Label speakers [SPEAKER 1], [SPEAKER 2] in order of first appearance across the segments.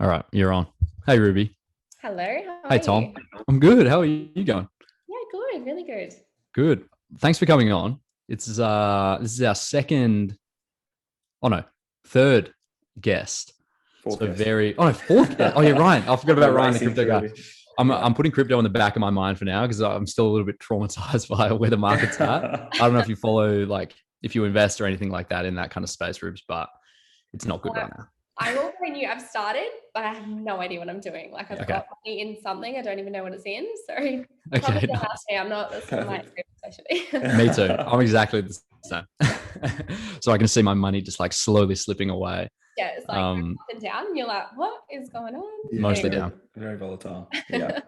[SPEAKER 1] All right, you're on. Hey, Ruby.
[SPEAKER 2] Hello, how
[SPEAKER 1] Hey,
[SPEAKER 2] are you?
[SPEAKER 1] Tom. I'm good. How are you going?
[SPEAKER 2] Yeah, good, really good.
[SPEAKER 1] Good. Thanks for coming on. This is our second, oh no, third guest.
[SPEAKER 3] Fourth
[SPEAKER 1] So
[SPEAKER 3] guest.
[SPEAKER 1] fourth guest. Oh, yeah, Ryan. I forgot
[SPEAKER 3] We're
[SPEAKER 1] about Ryan, the
[SPEAKER 3] racing
[SPEAKER 1] crypto
[SPEAKER 3] through
[SPEAKER 1] guy.
[SPEAKER 3] it.
[SPEAKER 1] I'm
[SPEAKER 3] Yeah.
[SPEAKER 1] I'm putting crypto in the back of my mind for now because I'm still a little bit traumatized by where the market's at. I don't know if you follow if you invest or anything like that in that kind of space, Rubes, but it's not good
[SPEAKER 2] Uh,
[SPEAKER 1] right now.
[SPEAKER 2] I'm all very new. I've started, but I have no idea what I'm doing. Like I've
[SPEAKER 1] Okay.
[SPEAKER 2] got money in something, I don't even know what it's in. So probably
[SPEAKER 1] Okay.
[SPEAKER 2] don't
[SPEAKER 1] Nice.
[SPEAKER 2] ask me. I'm not. That's not my
[SPEAKER 3] Perfect.
[SPEAKER 2] experience actually.
[SPEAKER 1] Me too. I'm exactly the same. So I can see my money just like slowly slipping away.
[SPEAKER 2] Yeah, it's like up
[SPEAKER 1] Um,
[SPEAKER 2] and down. And you're like, what is going on?
[SPEAKER 3] Yeah,
[SPEAKER 1] Mostly
[SPEAKER 2] Anyway.
[SPEAKER 3] very,
[SPEAKER 1] down.
[SPEAKER 3] very volatile. Yeah.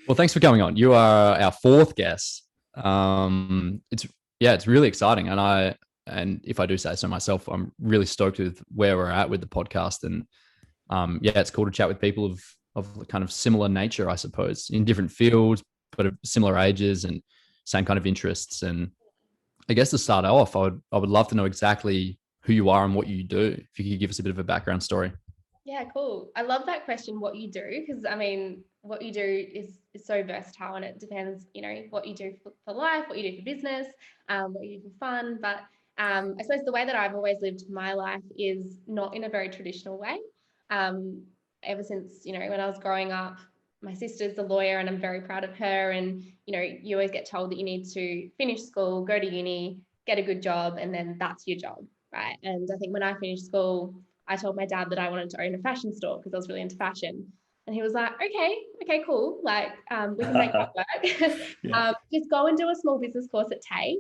[SPEAKER 1] Well, thanks for coming on. You are our fourth guest. It's really exciting, and if I do say so myself, I'm really stoked with where we're at with the podcast, and it's cool to chat with people of kind of similar nature, I suppose, in different fields, but of similar ages and same kind of interests. And I guess to start off, I would love to know exactly who you are and what you do. If you could give us a bit of a background story.
[SPEAKER 2] Yeah, cool. I love that question, what you do, because I mean, what you do is so versatile and it depends, what you do for life, what you do for business, what you do for fun. But I suppose the way that I've always lived my life is not in a very traditional way. Um, Ever since, when I was growing up, my sister's a lawyer and I'm very proud of her. And, you always get told that you need to finish school, go to uni, get a good job, and then that's your job, right? And I think when I finished school, I told my dad that I wanted to own a fashion store because I was really into fashion. And he was like, okay, cool. Like, we can make that work.
[SPEAKER 3] Yeah.
[SPEAKER 2] Just go and do a small business course at TAFE.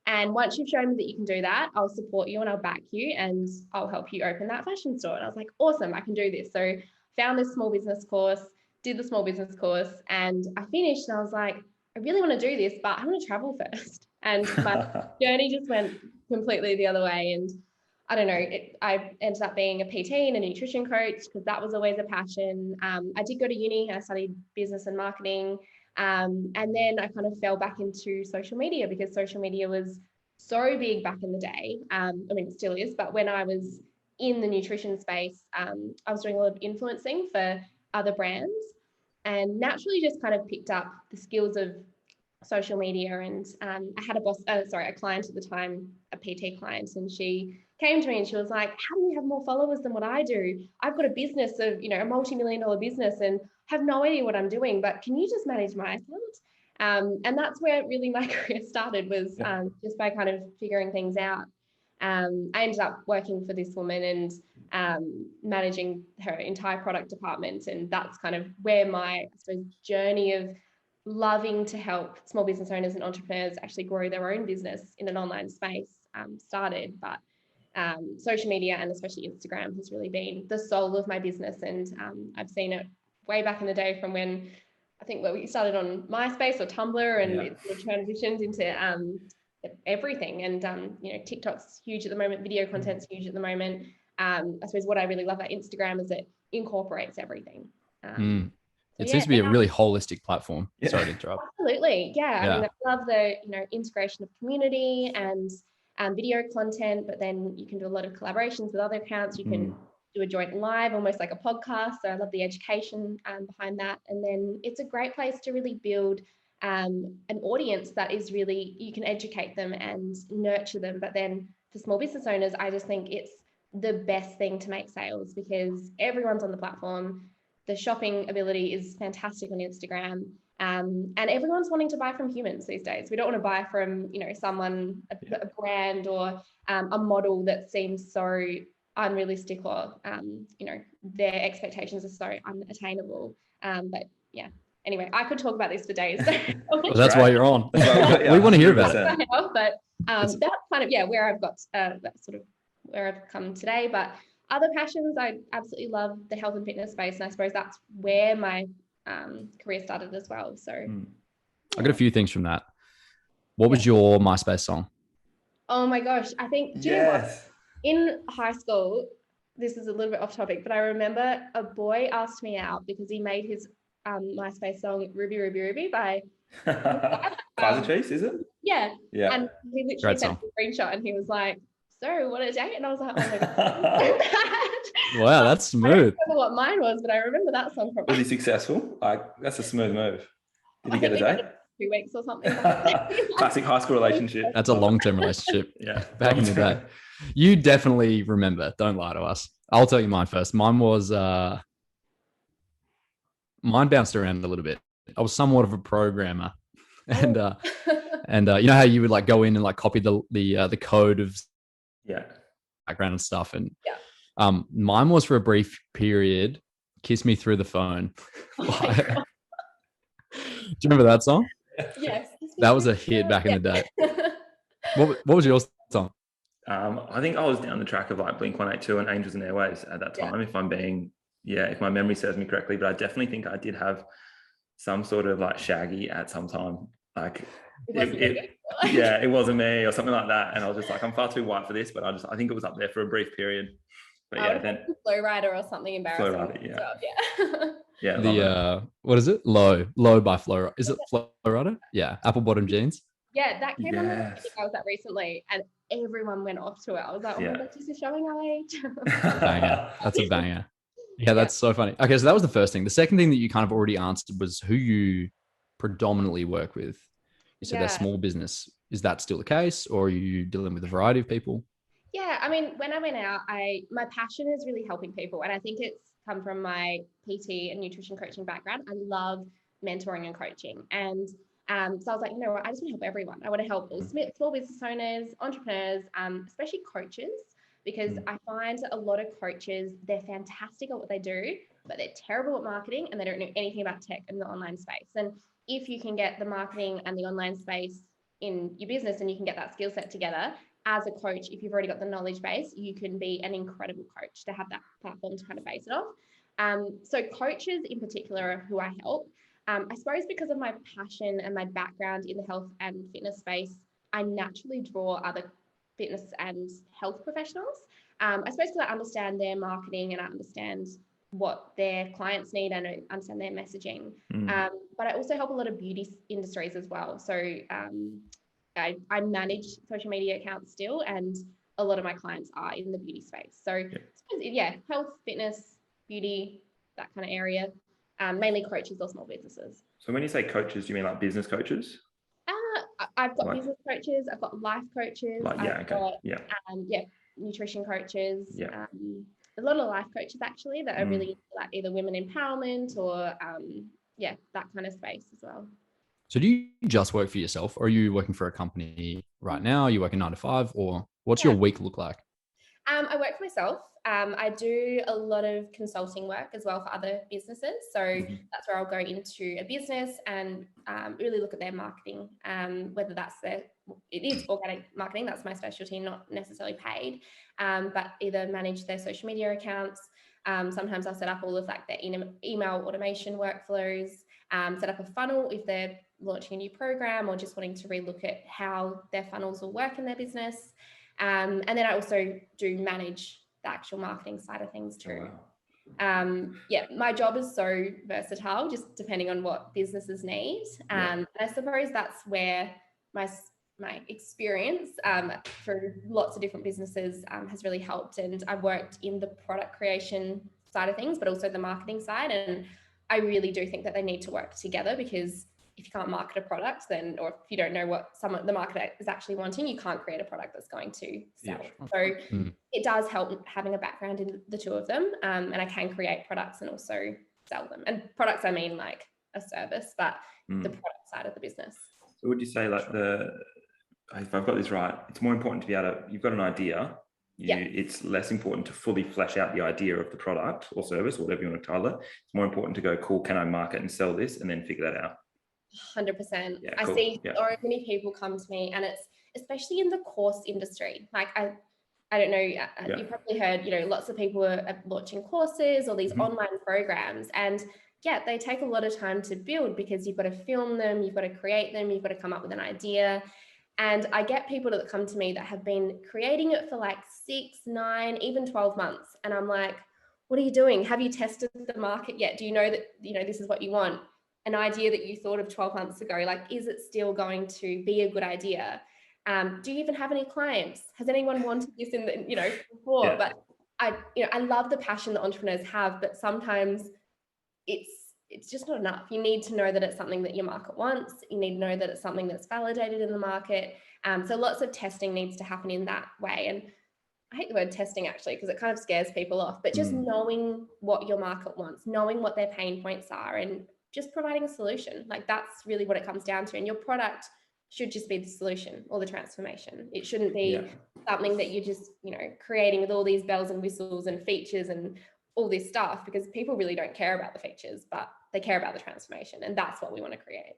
[SPEAKER 2] And once you've shown me that you can do that, I'll support you and I'll back you and I'll help you open that fashion store. And I was like, awesome, I can do this. So found this small business course, did the small business course, and I finished and I was like, I really want to do this, but I want to travel first. And my journey just went completely the other way. And I don't know, I ended up being a PT and a nutrition coach because that was always a passion. I did go to uni, I studied business and marketing. And then I kind of fell back into social media because social media was so big back in the day. I mean, it still is, but when I was in the nutrition space, I was doing a lot of influencing for other brands and naturally just kind of picked up the skills of social media. And I had a client at the time, a PT client, and she came to me and she was like, how do you have more followers than what I do? I've got a business of, a multi-million dollar business and have no idea what I'm doing, but can you just manage my account? And that's where really my career started was
[SPEAKER 3] Yeah.
[SPEAKER 2] just by kind of figuring things out. I ended up working for this woman and managing her entire product department. And that's kind of where my, I suppose, journey of loving to help small business owners and entrepreneurs actually grow their own business in an online space started. But social media and especially Instagram has really been the soul of my business. And I've seen it way back in the day from when I think where we started on MySpace or Tumblr and it sort of transitioned into everything. And, TikTok's huge at the moment. Video content's huge at the moment. I suppose what I really love about Instagram is it incorporates everything. So
[SPEAKER 1] It
[SPEAKER 2] yeah,
[SPEAKER 1] seems to be a really holistic platform.
[SPEAKER 3] Yeah.
[SPEAKER 1] Sorry to interrupt.
[SPEAKER 2] absolutely. Yeah. I
[SPEAKER 1] Yeah.
[SPEAKER 2] mean, I love the, integration of community and video content, but then you can do a lot of collaborations with other accounts. You can do a joint live, almost like a podcast. So I love the education behind that. And then it's a great place to really build an audience that is really, you can educate them and nurture them. But then for small business owners, I just think it's the best thing to make sales because everyone's on the platform. The shopping ability is fantastic on Instagram. And everyone's wanting to buy from humans these days. We don't want to buy from, someone, a brand or a model that seems so unrealistic or, their expectations are so unattainable. But yeah, anyway, I could talk about this for days.
[SPEAKER 1] Well, that's why you're on. We want to hear about it.
[SPEAKER 2] But that's kind of, where I've got that sort of where I've come today. But other passions, I absolutely love the health and fitness space. And I suppose that's where my career started as well. So
[SPEAKER 1] I got a few things from that. What was your MySpace song?
[SPEAKER 2] Oh my gosh. I think, do you know what? In high school, this is a little bit off topic, but I remember a boy asked me out because he made his MySpace song Ruby, Ruby, Ruby by
[SPEAKER 3] Kaiser Chiefs, is it?
[SPEAKER 2] Yeah.
[SPEAKER 3] Yeah.
[SPEAKER 2] And he literally sent me a screenshot and he was like, so what a date. And I was like, oh my God.
[SPEAKER 1] Wow, that's
[SPEAKER 2] I don't
[SPEAKER 1] smooth.
[SPEAKER 2] remember what mine was, but I remember that song from
[SPEAKER 3] Really successful. Like, that's a smooth move. Did you
[SPEAKER 2] I
[SPEAKER 3] get a
[SPEAKER 2] think we
[SPEAKER 3] date?
[SPEAKER 2] dated 2 weeks or something.
[SPEAKER 3] Classic high school relationship.
[SPEAKER 1] That's a long-term relationship.
[SPEAKER 3] Yeah.
[SPEAKER 1] Back in the day. You definitely remember. Don't lie to us. I'll tell you mine first. Mine bounced around a little bit. I was somewhat of a programmer. And you know how you would like go in and like copy the code of
[SPEAKER 3] Yeah.
[SPEAKER 1] background and stuff. And
[SPEAKER 2] Yeah.
[SPEAKER 1] mine was for a brief period, Kiss Me Through the Phone.
[SPEAKER 2] Oh my God.
[SPEAKER 1] Do you remember that song?
[SPEAKER 2] Yes.
[SPEAKER 1] That was a hit back in the day. What was your song?
[SPEAKER 3] I think I was down the track of like Blink-182 and Angels and Airwaves at that time, if my memory serves me correctly. But I definitely think I did have some sort of like Shaggy at some time. Like it wasn't me or something like that. And I was just like, I'm far too white for this, but I think it was up there for a brief period. But yeah, then
[SPEAKER 2] Flow Rider or something embarrassing.
[SPEAKER 3] Flow Rider,
[SPEAKER 2] yeah.
[SPEAKER 3] Yeah.
[SPEAKER 1] The what is it? Low by Flow. Is it Flow Rider? Yeah, apple bottom jeans.
[SPEAKER 2] Yeah, that came on the
[SPEAKER 3] Yes.
[SPEAKER 2] I was at recently, and everyone went off to it. I was like, oh my God, this is showing our age.
[SPEAKER 1] Banger. That's a banger. Yeah, that's so funny. Okay, so that was the first thing. The second thing that you kind of already answered was who you predominantly work with. You said they're small business. Is that still the case, or are you dealing with a variety of people?
[SPEAKER 2] Yeah, I mean, when I went out, my passion is really helping people, and I think it's come from my PT and nutrition coaching background. I love mentoring and coaching, and so I was like, you know what, I just want to help everyone. I want to help all small business owners, entrepreneurs, especially coaches, because I find a lot of coaches, they're fantastic at what they do, but they're terrible at marketing and they don't know anything about tech and the online space. And if you can get the marketing and the online space in your business and you can get that skill set together, as a coach, if you've already got the knowledge base, you can be an incredible coach to have that platform to kind of base it off. So coaches in particular are who I help. I suppose because of my passion and my background in the health and fitness space, I naturally draw other fitness and health professionals. I suppose because I understand their marketing and I understand what their clients need and I understand their messaging. But I also help a lot of beauty industries as well. So I manage social media accounts still, and a lot of my clients are in the beauty space. So health, fitness, beauty, that kind of area. Mainly coaches or small businesses.
[SPEAKER 3] So when you say coaches, do you mean like business coaches?
[SPEAKER 2] I've got business coaches, I've got life coaches, nutrition coaches, a lot of life coaches actually that are really like either women empowerment or that kind of space as well.
[SPEAKER 1] So do you just work for yourself, or are you working for a company right now? Are you working 9 to 5, or what's your week look like?
[SPEAKER 2] I work for myself. I do a lot of consulting work as well for other businesses. So that's where I'll go into a business and really look at their marketing, whether it is organic marketing, that's my specialty, not necessarily paid, but either manage their social media accounts. Sometimes I'll set up all of like their email automation workflows, set up a funnel if they're launching a new program or just wanting to relook at how their funnels will work in their business. And then I also do manage the actual marketing side of things too. My job is so versatile, just depending on what businesses need. And I suppose that's where my experience through lots of different businesses has really helped. And I've worked in the product creation side of things, but also the marketing side. And I really do think that they need to work together, because if you can't market a product, then, or if you don't know what the market is actually wanting, you can't create a product that's going to sell. So it does help having a background in the two of them. And I can create products and also sell them. And products, I mean like a service, but the product side of the business.
[SPEAKER 3] So would you say like if I've got this right, it's more important to be able to, you've got an idea, it's less important to fully flesh out the idea of the product or service, or whatever you want to title it. It's more important to go, cool, can I market and sell this, and then figure that out.
[SPEAKER 2] 100%. I see so many people come to me, and it's especially in the course industry. Like I don't know, you've probably heard, lots of people are launching courses or these online programs, and they take a lot of time to build, because you've got to film them, you've got to create them, you've got to come up with an idea. And I get people that come to me that have been creating it for like 6, 9, even 12 months. And I'm like, what are you doing? Have you tested the market yet? Do you know that, this is what you want? An idea that you thought of 12 months ago, like, is it still going to be a good idea? Do you even have any clients? Has anyone wanted this in the, before?
[SPEAKER 3] Yeah.
[SPEAKER 2] But I love the passion that entrepreneurs have, but sometimes it's just not enough. You need to know that it's something that your market wants. You need to know that it's something that's validated in the market. So lots of testing needs to happen in that way. And I hate the word testing actually, because it kind of scares people off, but just knowing what your market wants, knowing what their pain points are, and just providing a solution. Like that's really what it comes down to. And your product should just be the solution or the transformation. It shouldn't be something that you're just, creating with all these bells and whistles and features and all this stuff, because people really don't care about the features, but they care about the transformation. And that's what we want to create.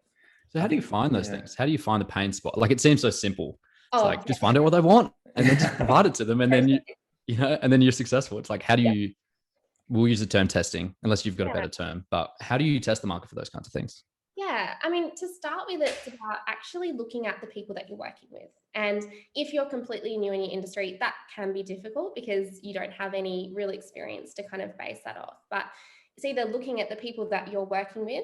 [SPEAKER 1] So how do you find those things? How do you find the pain spot? Like it seems so simple. It's like, just
[SPEAKER 2] yes.
[SPEAKER 1] find out what they want and then just provide it to them. And then and then you're successful. It's like, how do you, we'll use the term testing unless you've got a better term, but how do you test the market for those kinds of things?
[SPEAKER 2] Yeah, I mean, to start with, it's about actually looking at the people that you're working with. And if you're completely new in your industry, that can be difficult because you don't have any real experience to kind of base that off. But it's either looking at the people that you're working with,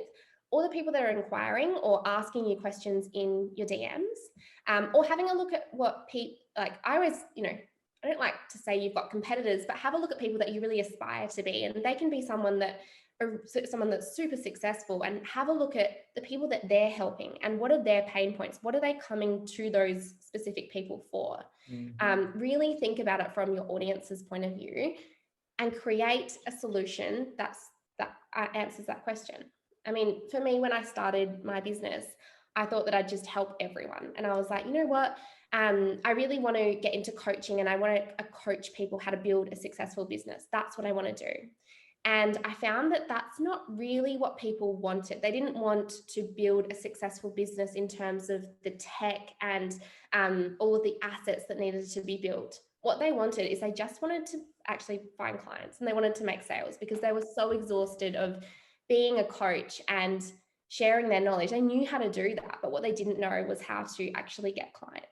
[SPEAKER 2] or the people that are inquiring or asking you questions in your DMs, or having a look at what people, like I always, I don't like to say you've got competitors, but have a look at people that you really aspire to be. And they can be someone that's super successful, and have a look at the people that they're helping and what are their pain points? What are they coming to those specific people for? Really think about it from your audience's point of view and create a solution that answers that question. I mean, for me, when I started my business, I thought that I'd just help everyone. And I was like, you know what? I really want to get into coaching, and I want to coach people how to build a successful business. That's what I want to do. And I found that that's not really what people wanted. They didn't want to build a successful business in terms of the tech and all of the assets that needed to be built. What they wanted is they just wanted to actually find clients, and they wanted to make sales because they were so exhausted of being a coach and sharing their knowledge. They knew how to do that, but what they didn't know was how to actually get clients.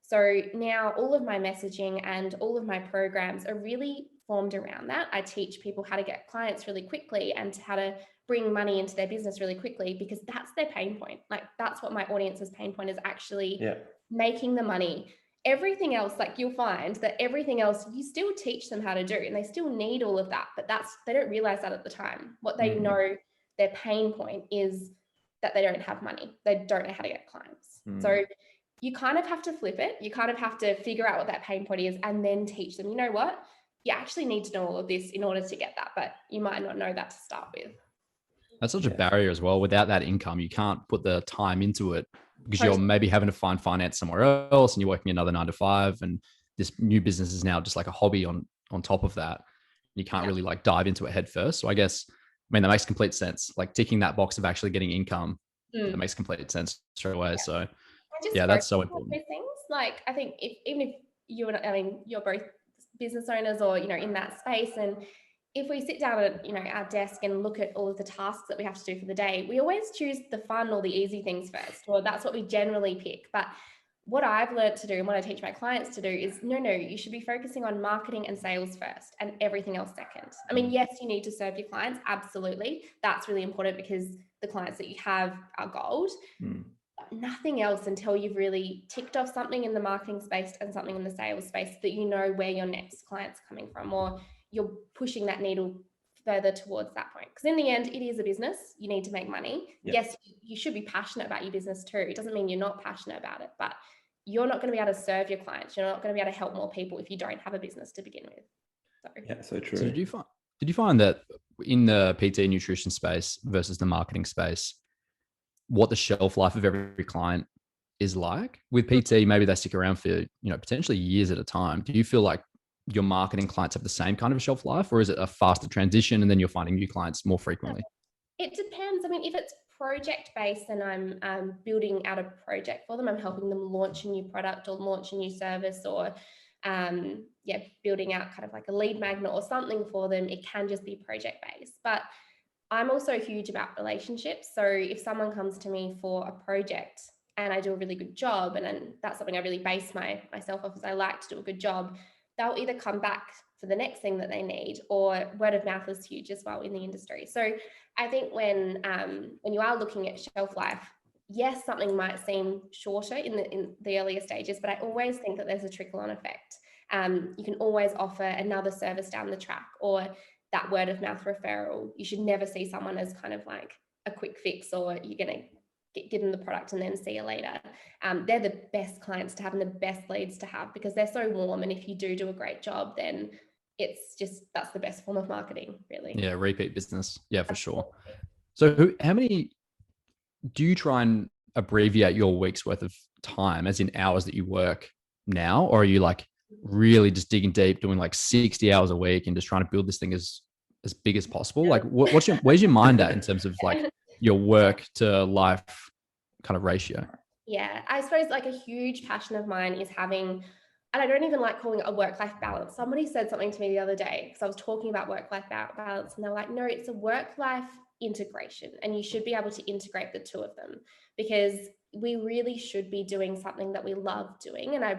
[SPEAKER 2] So now all of my messaging and all of my programs are really formed around that. I teach people how to get clients really quickly and how to bring money into their business really quickly, because that's their pain point. Like that's what my audience's pain point is, actually making the money. Everything else, like you'll find that everything else you still teach them how to do, and they still need all of that, but they don't realize that at the time. What they know, their pain point is that they don't have money. They don't know how to get clients. So you kind of have to flip it. You kind of have to figure out what that pain point is and then teach them, you know what? You actually need to know all of this in order to get that, but you might not know that to start with.
[SPEAKER 1] That's such a barrier as well. Without that income, you can't put the time into it because you're maybe having to find finance somewhere else and you're working another 9 to 5. And this new business is now just like a hobby on top of that. You can't really like dive into it head first. So I guess, that makes complete sense. Like ticking that box of actually getting income, that makes complete sense straight away. So that's so important.
[SPEAKER 2] Things. Like I think even if you're both business owners or, in that space, and if we sit down at, our desk and look at all of the tasks that we have to do for the day, we always choose the fun or the easy things first, or that's what we generally pick. But what I've learned to do and what I teach my clients to do is no, you should be focusing on marketing and sales first and everything else second. I mean, yes, you need to serve your clients. Absolutely. That's really important because the clients that you have are gold. But nothing else until you've really ticked off something in the marketing space and something in the sales space that you know where your next client's coming from, or you're pushing that needle further towards that point. Because in the end, it is a business. You need to make money. Yes, you should be passionate about your business too. It doesn't mean you're not passionate about it, but you're not going to be able to serve your clients. You're not going to be able to help more people if you don't have a business to begin with.
[SPEAKER 3] So true.
[SPEAKER 1] So did you find that in the PT nutrition space versus the marketing space, what the shelf life of every client is like? With PT, maybe they stick around for, potentially years at a time. Do you feel like your marketing clients have the same kind of shelf life, or is it a faster transition and then you're finding new clients more frequently?
[SPEAKER 2] It depends. I mean, if it's project-based and I'm building out a project for them, I'm helping them launch a new product or launch a new service, or building out kind of like a lead magnet or something for them, it can just be project-based. But I'm also huge about relationships. So if someone comes to me for a project and I do a really good job, and that's something I really base myself off, is I like to do a good job, they'll either come back for the next thing that they need, or word of mouth is huge as well in the industry. So I think when you are looking at shelf life, yes, something might seem shorter in the earlier stages, but I always think that there's a trickle-on effect. You can always offer another service down the track, or that word of mouth referral. You should never see someone as kind of like a quick fix, or you're going to give them the product and then see you later. They're the best clients to have and the best leads to have, because they're so warm. And if you do a great job, then that's the best form of marketing, really.
[SPEAKER 1] Yeah, repeat business. Yeah, for sure. So how many do you try and abbreviate your week's worth of time, as in hours that you work now? Or are you like really just digging deep, doing like 60 hours a week and just trying to build this thing as big as possible? Like where's your mind at in terms of like your work to life kind of ratio?
[SPEAKER 2] Yeah, I suppose like a huge passion of mine is having, and I don't even like calling it a work-life balance. Somebody said something to me the other day, because I was talking about work-life balance, and they're like, no, it's a work-life integration, and you should be able to integrate the two of them, because we really should be doing something that we love doing. And I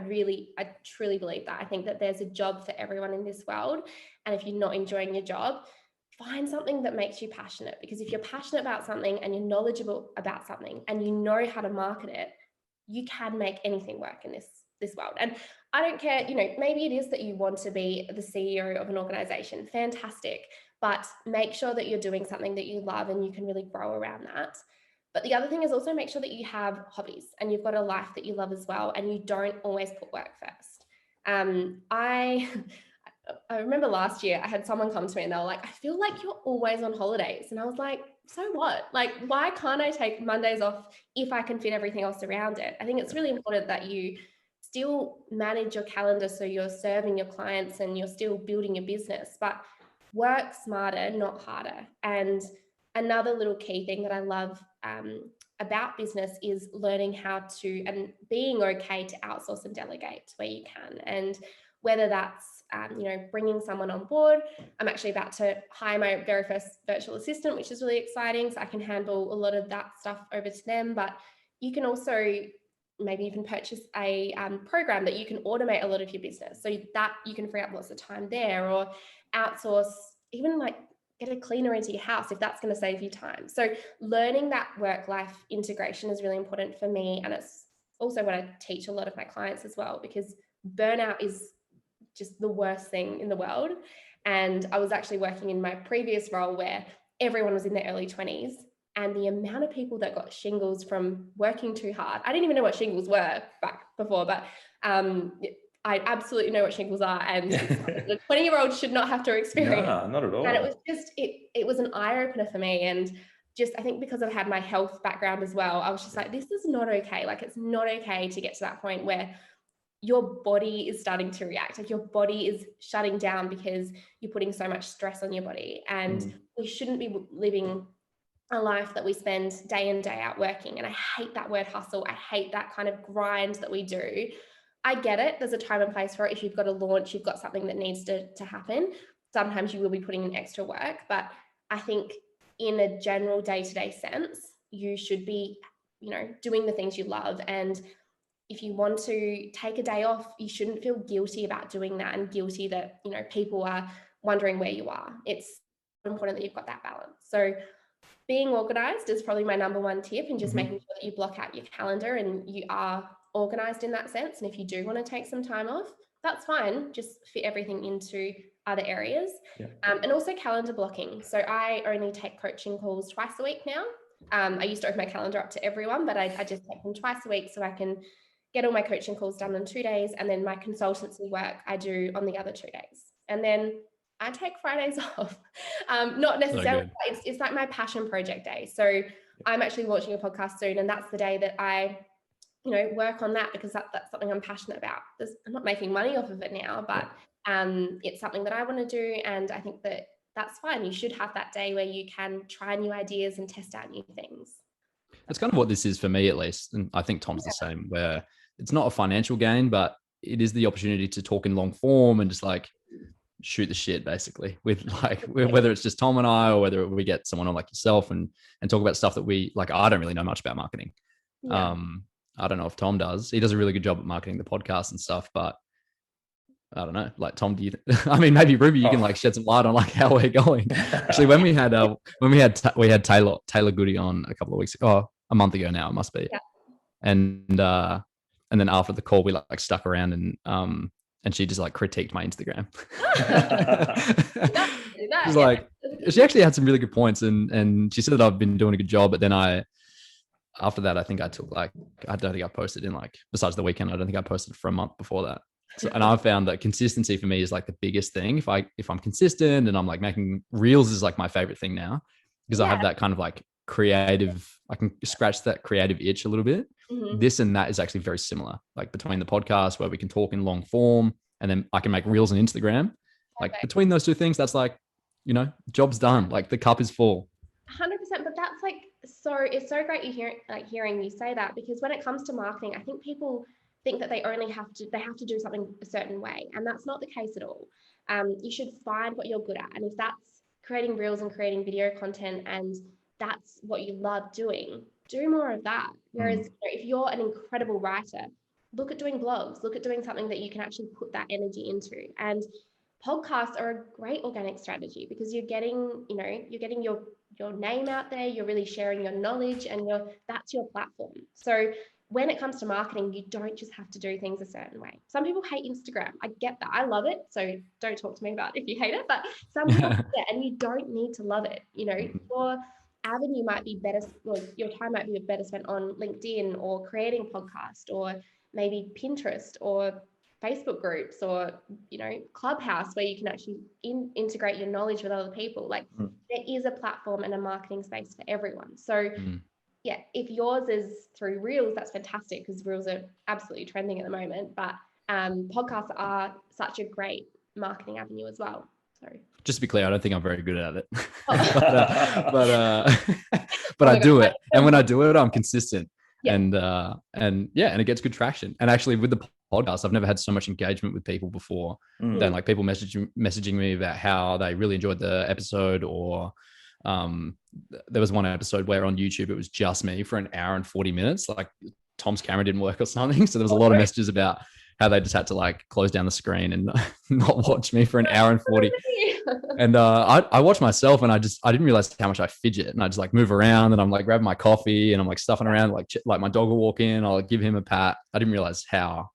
[SPEAKER 2] truly believe that. I think that there's a job for everyone in this world. And if you're not enjoying your job, find something that makes you passionate, because if you're passionate about something and you're knowledgeable about something and you know how to market it, you can make anything work in this world. And I don't care, maybe it is that you want to be the CEO of an organization. Fantastic. But make sure that you're doing something that you love and you can really grow around that. But the other thing is also make sure that you have hobbies and you've got a life that you love as well, and you don't always put work first. I remember last year I had someone come to me and they were like, I feel like you're always on holidays. And I was like, so what? Like, why can't I take Mondays off if I can fit everything else around it? I think it's really important that you still manage your calendar so you're serving your clients and you're still building your business, but work smarter, not harder. And another little key thing that I love about business is learning how to, and being okay to outsource and delegate where you can. And whether that's bringing someone on board. I'm actually about to hire my very first virtual assistant, which is really exciting. So I can handle a lot of that stuff over to them. But you can also maybe even purchase a program that you can automate a lot of your business, so that you can free up lots of time there, or outsource, even like get a cleaner into your house if that's going to save you time. So learning that work-life integration is really important for me. And it's also what I teach a lot of my clients as well, because burnout is just the worst thing in the world. And I was actually working in my previous role where everyone was in their early 20s, and the amount of people that got shingles from working too hard. I didn't even know what shingles were back before, but I absolutely know what shingles are, and the 20-year-old should not have to experience.
[SPEAKER 3] No, not at all.
[SPEAKER 2] And it was just, it was an eye-opener for me. And just, I think because I've had my health background as well, I was just like, this is not okay. Like, it's not okay to get to that point where your body is starting to react. Like, your body is shutting down because you're putting so much stress on your body. And we shouldn't be living a life that we spend day in, day out working. And I hate that word hustle. I hate that kind of grind that we do. I get it. There's a time and place for it. If you've got a launch, you've got something that needs to happen. Sometimes you will be putting in extra work, but I think in a general day-to-day sense, you should be, doing the things you love. And if you want to take a day off, you shouldn't feel guilty about doing that, and guilty that, people are wondering where you are. It's important that you've got that balance. So being organized is probably my number one tip, and just making sure that you block out your calendar and you are organized in that sense. And if you do want to take some time off, that's fine. Just fit everything into other areas. Yeah. And also calendar blocking. So I only take coaching calls twice a week now. I used to open my calendar up to everyone, but I just take them twice a week so I can get all my coaching calls done in 2 days. And then my consultancy work I do on the other 2 days. And then I take Fridays off. Not necessarily, it's like my passion project day. So I'm actually launching a podcast soon, and that's the day that I, work on that, because that's something I'm passionate about. I'm not making money off of it now, but it's something that I want to do. And I think that that's fine. You should have that day where you can try new ideas and test out new things.
[SPEAKER 1] That's kind of what this is for me, at least. And I think Tom's the same, where it's not a financial gain, but it is the opportunity to talk in long form and just like shoot the shit, basically, with like, whether it's just Tom and I, or whether we get someone on like yourself and talk about stuff that we like. I don't really know much about marketing. Yeah. I don't know if Tom does. He does a really good job at marketing the podcast and stuff, but I don't know. Like, Tom, I mean, maybe Ruby, you can like shed some light on like how we're going. Actually, when we had Taylor Goody on a couple of weeks ago, a month ago now, it must be.
[SPEAKER 2] Yeah.
[SPEAKER 1] And then after the call, we like stuck around and she just like critiqued my Instagram. She's like, she actually had some really good points, and she said that I've been doing a good job. But then after that, I think I took like, I don't think I posted in like, besides the weekend, I don't think I posted for a month before that. So, and I've found that consistency for me is like the biggest thing. If I'm consistent and I'm like making reels is like my favorite thing now, because I have that kind of like creative, I can scratch that creative itch a little bit.
[SPEAKER 2] Mm-hmm.
[SPEAKER 1] This and that is actually very similar, like between the podcast where we can talk in long form, and then I can make reels on Instagram. Like between those two things, that's like, you know, job's done. Like the cup is full.
[SPEAKER 2] 100%. But that's like, so it's so great hearing you say that, because when it comes to marketing, I think people think that they have to do something a certain way, and that's not the case at all. You should find what you're good at, and if that's creating reels and creating video content, and that's what you love doing, do more of that. Whereas if you're an incredible writer, look at doing blogs, look at doing something that you can actually put that energy into. And podcasts are a great organic strategy, because you're getting your name out there, you're really sharing your knowledge, and that's your platform. So when it comes to marketing, you don't just have to do things a certain way. Some people hate Instagram. I get that. I love it. So don't talk to me about if you hate it, but some people hate it, and you don't need to love it. You know, your avenue might be better, or your time might be better spent on LinkedIn, or creating a podcast, or maybe Pinterest, or Facebook groups, or, you know, Clubhouse, where you can actually integrate your knowledge with other people. Like there is a platform and a marketing space for everyone. So yeah, if yours is through reels, that's fantastic, because reels are absolutely trending at the moment. But podcasts are such a great marketing avenue as well. So
[SPEAKER 1] just to be clear, I don't think I'm very good at it,
[SPEAKER 2] Oh.
[SPEAKER 1] but I do it. And when I do it, I'm consistent.
[SPEAKER 2] Yeah.
[SPEAKER 1] And it gets good traction. And actually with the podcast, I've never had so much engagement with people before than like people messaging me about how they really enjoyed the episode, or there was one episode where on YouTube it was just me for an hour and 40 minutes, like Tom's camera didn't work or something, so there was a lot of messages about how they just had to like close down the screen and not watch me for an hour and 40. And I watched myself, and I didn't realize how much I fidget, and I just like move around, and I'm like grabbing my coffee, and I'm like stuffing around, like my dog will walk in, I'll give him a pat. I didn't realize how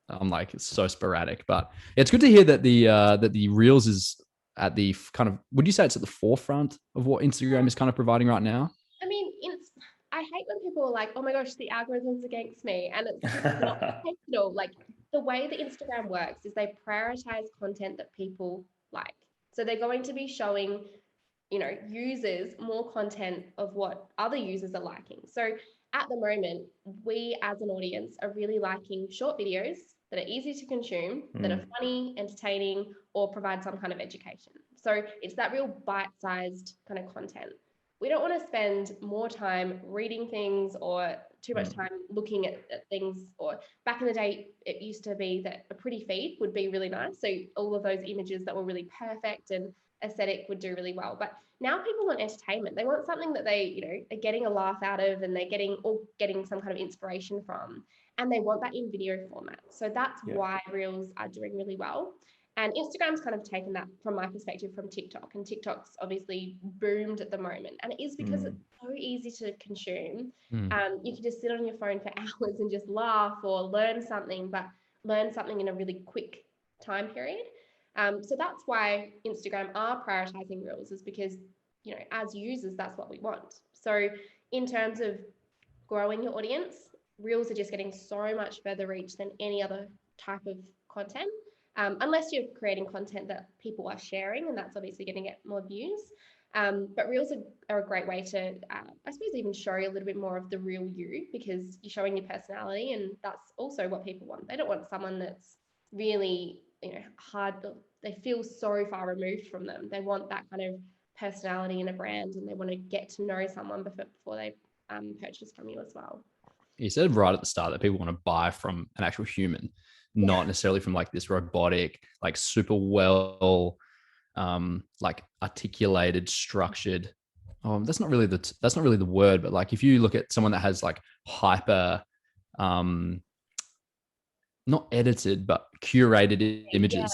[SPEAKER 1] I'm like, it's so sporadic. But it's good to hear that the reels is at the kind of, would you say it's at the forefront of what Instagram is kind of providing right now?
[SPEAKER 2] I mean, I hate when people are like, oh my gosh, the algorithm's against me. And it's not at all. Like the way that Instagram works is they prioritize content that people like. So they're going to be showing, you know, users more content of what other users are liking. So at the moment, we as an audience are really liking short videos that are easy to consume, that are funny, entertaining, or provide some kind of education. So it's that real bite-sized kind of content. We don't want to spend more time reading things, or too much time looking at things. Or back in the day, it used to be that a pretty feed would be really nice. So all of those images that were really perfect and aesthetic would do really well. But now people want entertainment. They want something that they, you know, are getting a laugh out of, and they're getting some kind of inspiration from, and they want that in video format. So that's why reels are doing really well. And Instagram's kind of taken that, from my perspective, from TikTok, and TikTok's obviously boomed at the moment, and it is because it's so easy to consume. You can just sit on your phone for hours and just laugh or learn something, but learn something in a really quick time period. So that's why Instagram are prioritizing reels, is because, you know, as users, that's what we want. So in terms of growing your audience, reels are just getting so much further reach than any other type of content, unless you're creating content that people are sharing, and that's obviously going to get more views. But reels are a great way to, I suppose, even show you a little bit more of the real you, because you're showing your personality, and that's also what people want. They don't want someone that's really, you know, hard. They feel so far removed from them. They want that kind of personality in a brand, and they want to get to know someone before they purchase from you as well.
[SPEAKER 1] You said right at the start that people want to buy from an actual human, not necessarily from like this robotic, like super well, like articulated, structured. That's not really the word, but like if you look at someone that has like hyper, not edited, but curated images.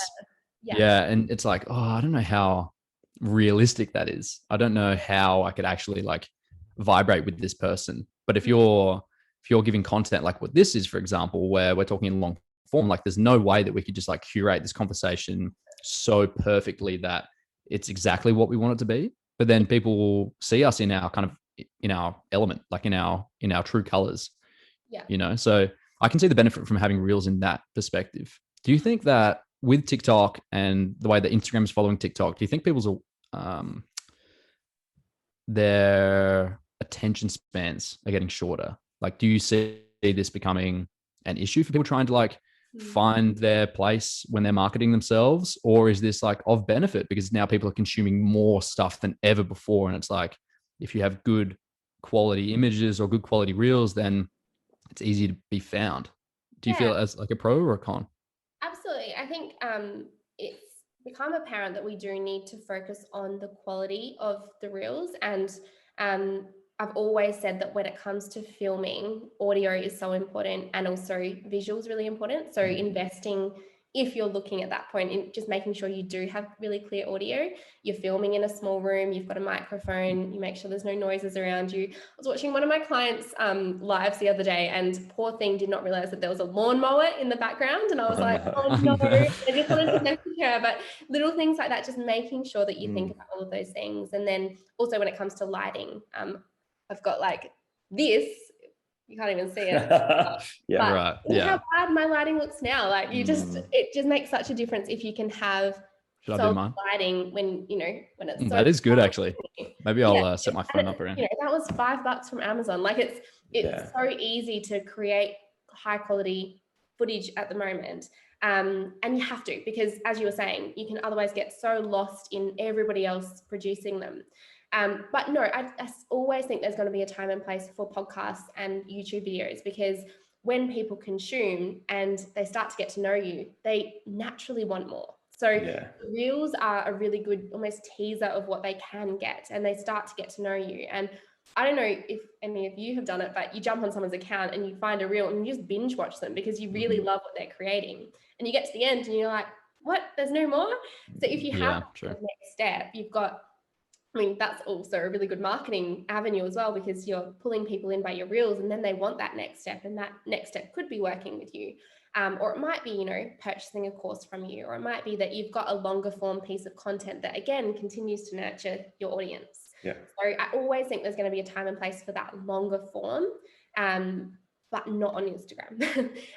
[SPEAKER 1] Yeah. And it's like, I don't know how realistic that is. I don't know how I could actually like vibrate with this person. But if you're giving content like what this is, for example, where we're talking in long form, like there's no way that we could just like curate this conversation so perfectly that it's exactly what we want it to be. But then people will see us in our element, like in our true colors.
[SPEAKER 2] Yeah.
[SPEAKER 1] You know, so I can see the benefit from having reels in that perspective. Do you think that with TikTok and the way that Instagram is following TikTok, do you think people's their attention spans are getting shorter? Like, do you see this becoming an issue for people trying to like find their place when they're marketing themselves? Or is this like of benefit because now people are consuming more stuff than ever before? And it's like, if you have good quality images or good quality reels, then it's easy to be found. Do you feel it as like a pro or a con?
[SPEAKER 2] Absolutely. I think it's become apparent that we do need to focus on the quality of the reels. And I've always said that when it comes to filming, audio is so important and also visuals really important. So investing, if you're looking at that point, in just making sure you do have really clear audio, you're filming in a small room, you've got a microphone, you make sure there's no noises around you. I was watching one of my clients' lives the other day, and poor thing did not realize that there was a lawnmower in the background. And I was oh no, I just wanted to message her. But little things like that, just making sure that you think about all of those things. And then also when it comes to lighting, I've got like this, you can't even see it.
[SPEAKER 3] Yeah,
[SPEAKER 1] right.
[SPEAKER 2] Look
[SPEAKER 1] Yeah.
[SPEAKER 2] how bad my lighting looks now. Like it just makes such a difference if you can have solid lighting when it's so
[SPEAKER 1] that is good actually. Maybe I'll set my phone up around.
[SPEAKER 2] That was $5 from Amazon. Like it's so easy to create high quality footage at the moment. And you have to, because as you were saying, you can otherwise get so lost in everybody else producing them. But no, I always think there's going to be a time and place for podcasts and YouTube videos, because when people consume and they start to get to know you, they naturally want more. So reels are a really good almost teaser of what they can get, and they start to get to know you. And I don't know if any of you have done it, but you jump on someone's account and you find a reel and you just binge watch them because you really love what they're creating. And you get to the end and you're like, what? There's no more? So if you have the next step, you've got, I mean, that's also a really good marketing avenue as well, because you're pulling people in by your reels, and then they want that next step, and that next step could be working with you. Or it might be, purchasing a course from you, or it might be that you've got a longer form piece of content that again continues to nurture your audience.
[SPEAKER 3] Yeah.
[SPEAKER 2] So I always think there's going to be a time and place for that longer form, but not on Instagram.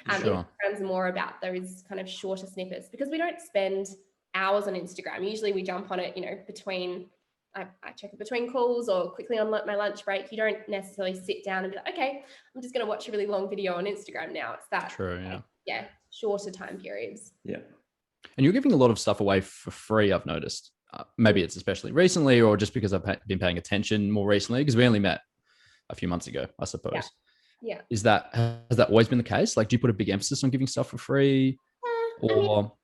[SPEAKER 2] Instagram's more about those kind of shorter snippets, because we don't spend hours on Instagram. Usually we jump on it, between I check it between calls or quickly on my lunch break. You don't necessarily sit down and be like, okay, I'm just going to watch a really long video on Instagram now. It's that shorter time periods.
[SPEAKER 3] Yeah.
[SPEAKER 1] And you're giving a lot of stuff away for free, I've noticed. Maybe it's especially recently, or just because I've been paying attention more recently, because we only met a few months ago, I suppose.
[SPEAKER 2] Yeah.
[SPEAKER 1] Has that always been the case? Like, do you put a big emphasis on giving stuff for free?
[SPEAKER 2] People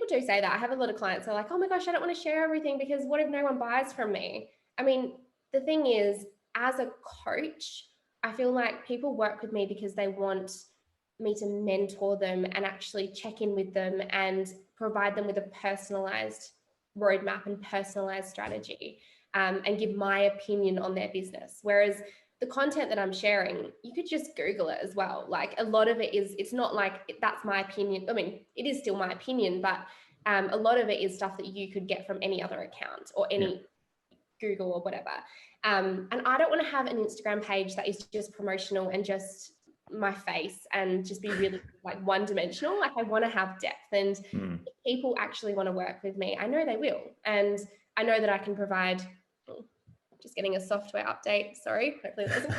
[SPEAKER 2] do say that. I have a lot of clients who are like, oh my gosh, I don't want to share everything because what if no one buys from me? I mean, the thing is, as a coach, I feel like people work with me because they want me to mentor them and actually check in with them and provide them with a personalized roadmap and personalized strategy, and give my opinion on their business. Whereas the content that I'm sharing, you could just Google it as well. Like, a lot of it is, it's not like that's my opinion. I mean, it is still my opinion, but a lot of it is stuff that you could get from any other account or any Google or whatever. And I don't want to have an Instagram page that is just promotional and just my face and just be really like one dimensional. Like, I want to have depth, and if people actually want to work with me, I know they will. And I know that I can provide, just getting a software update. Sorry, hopefully it doesn't.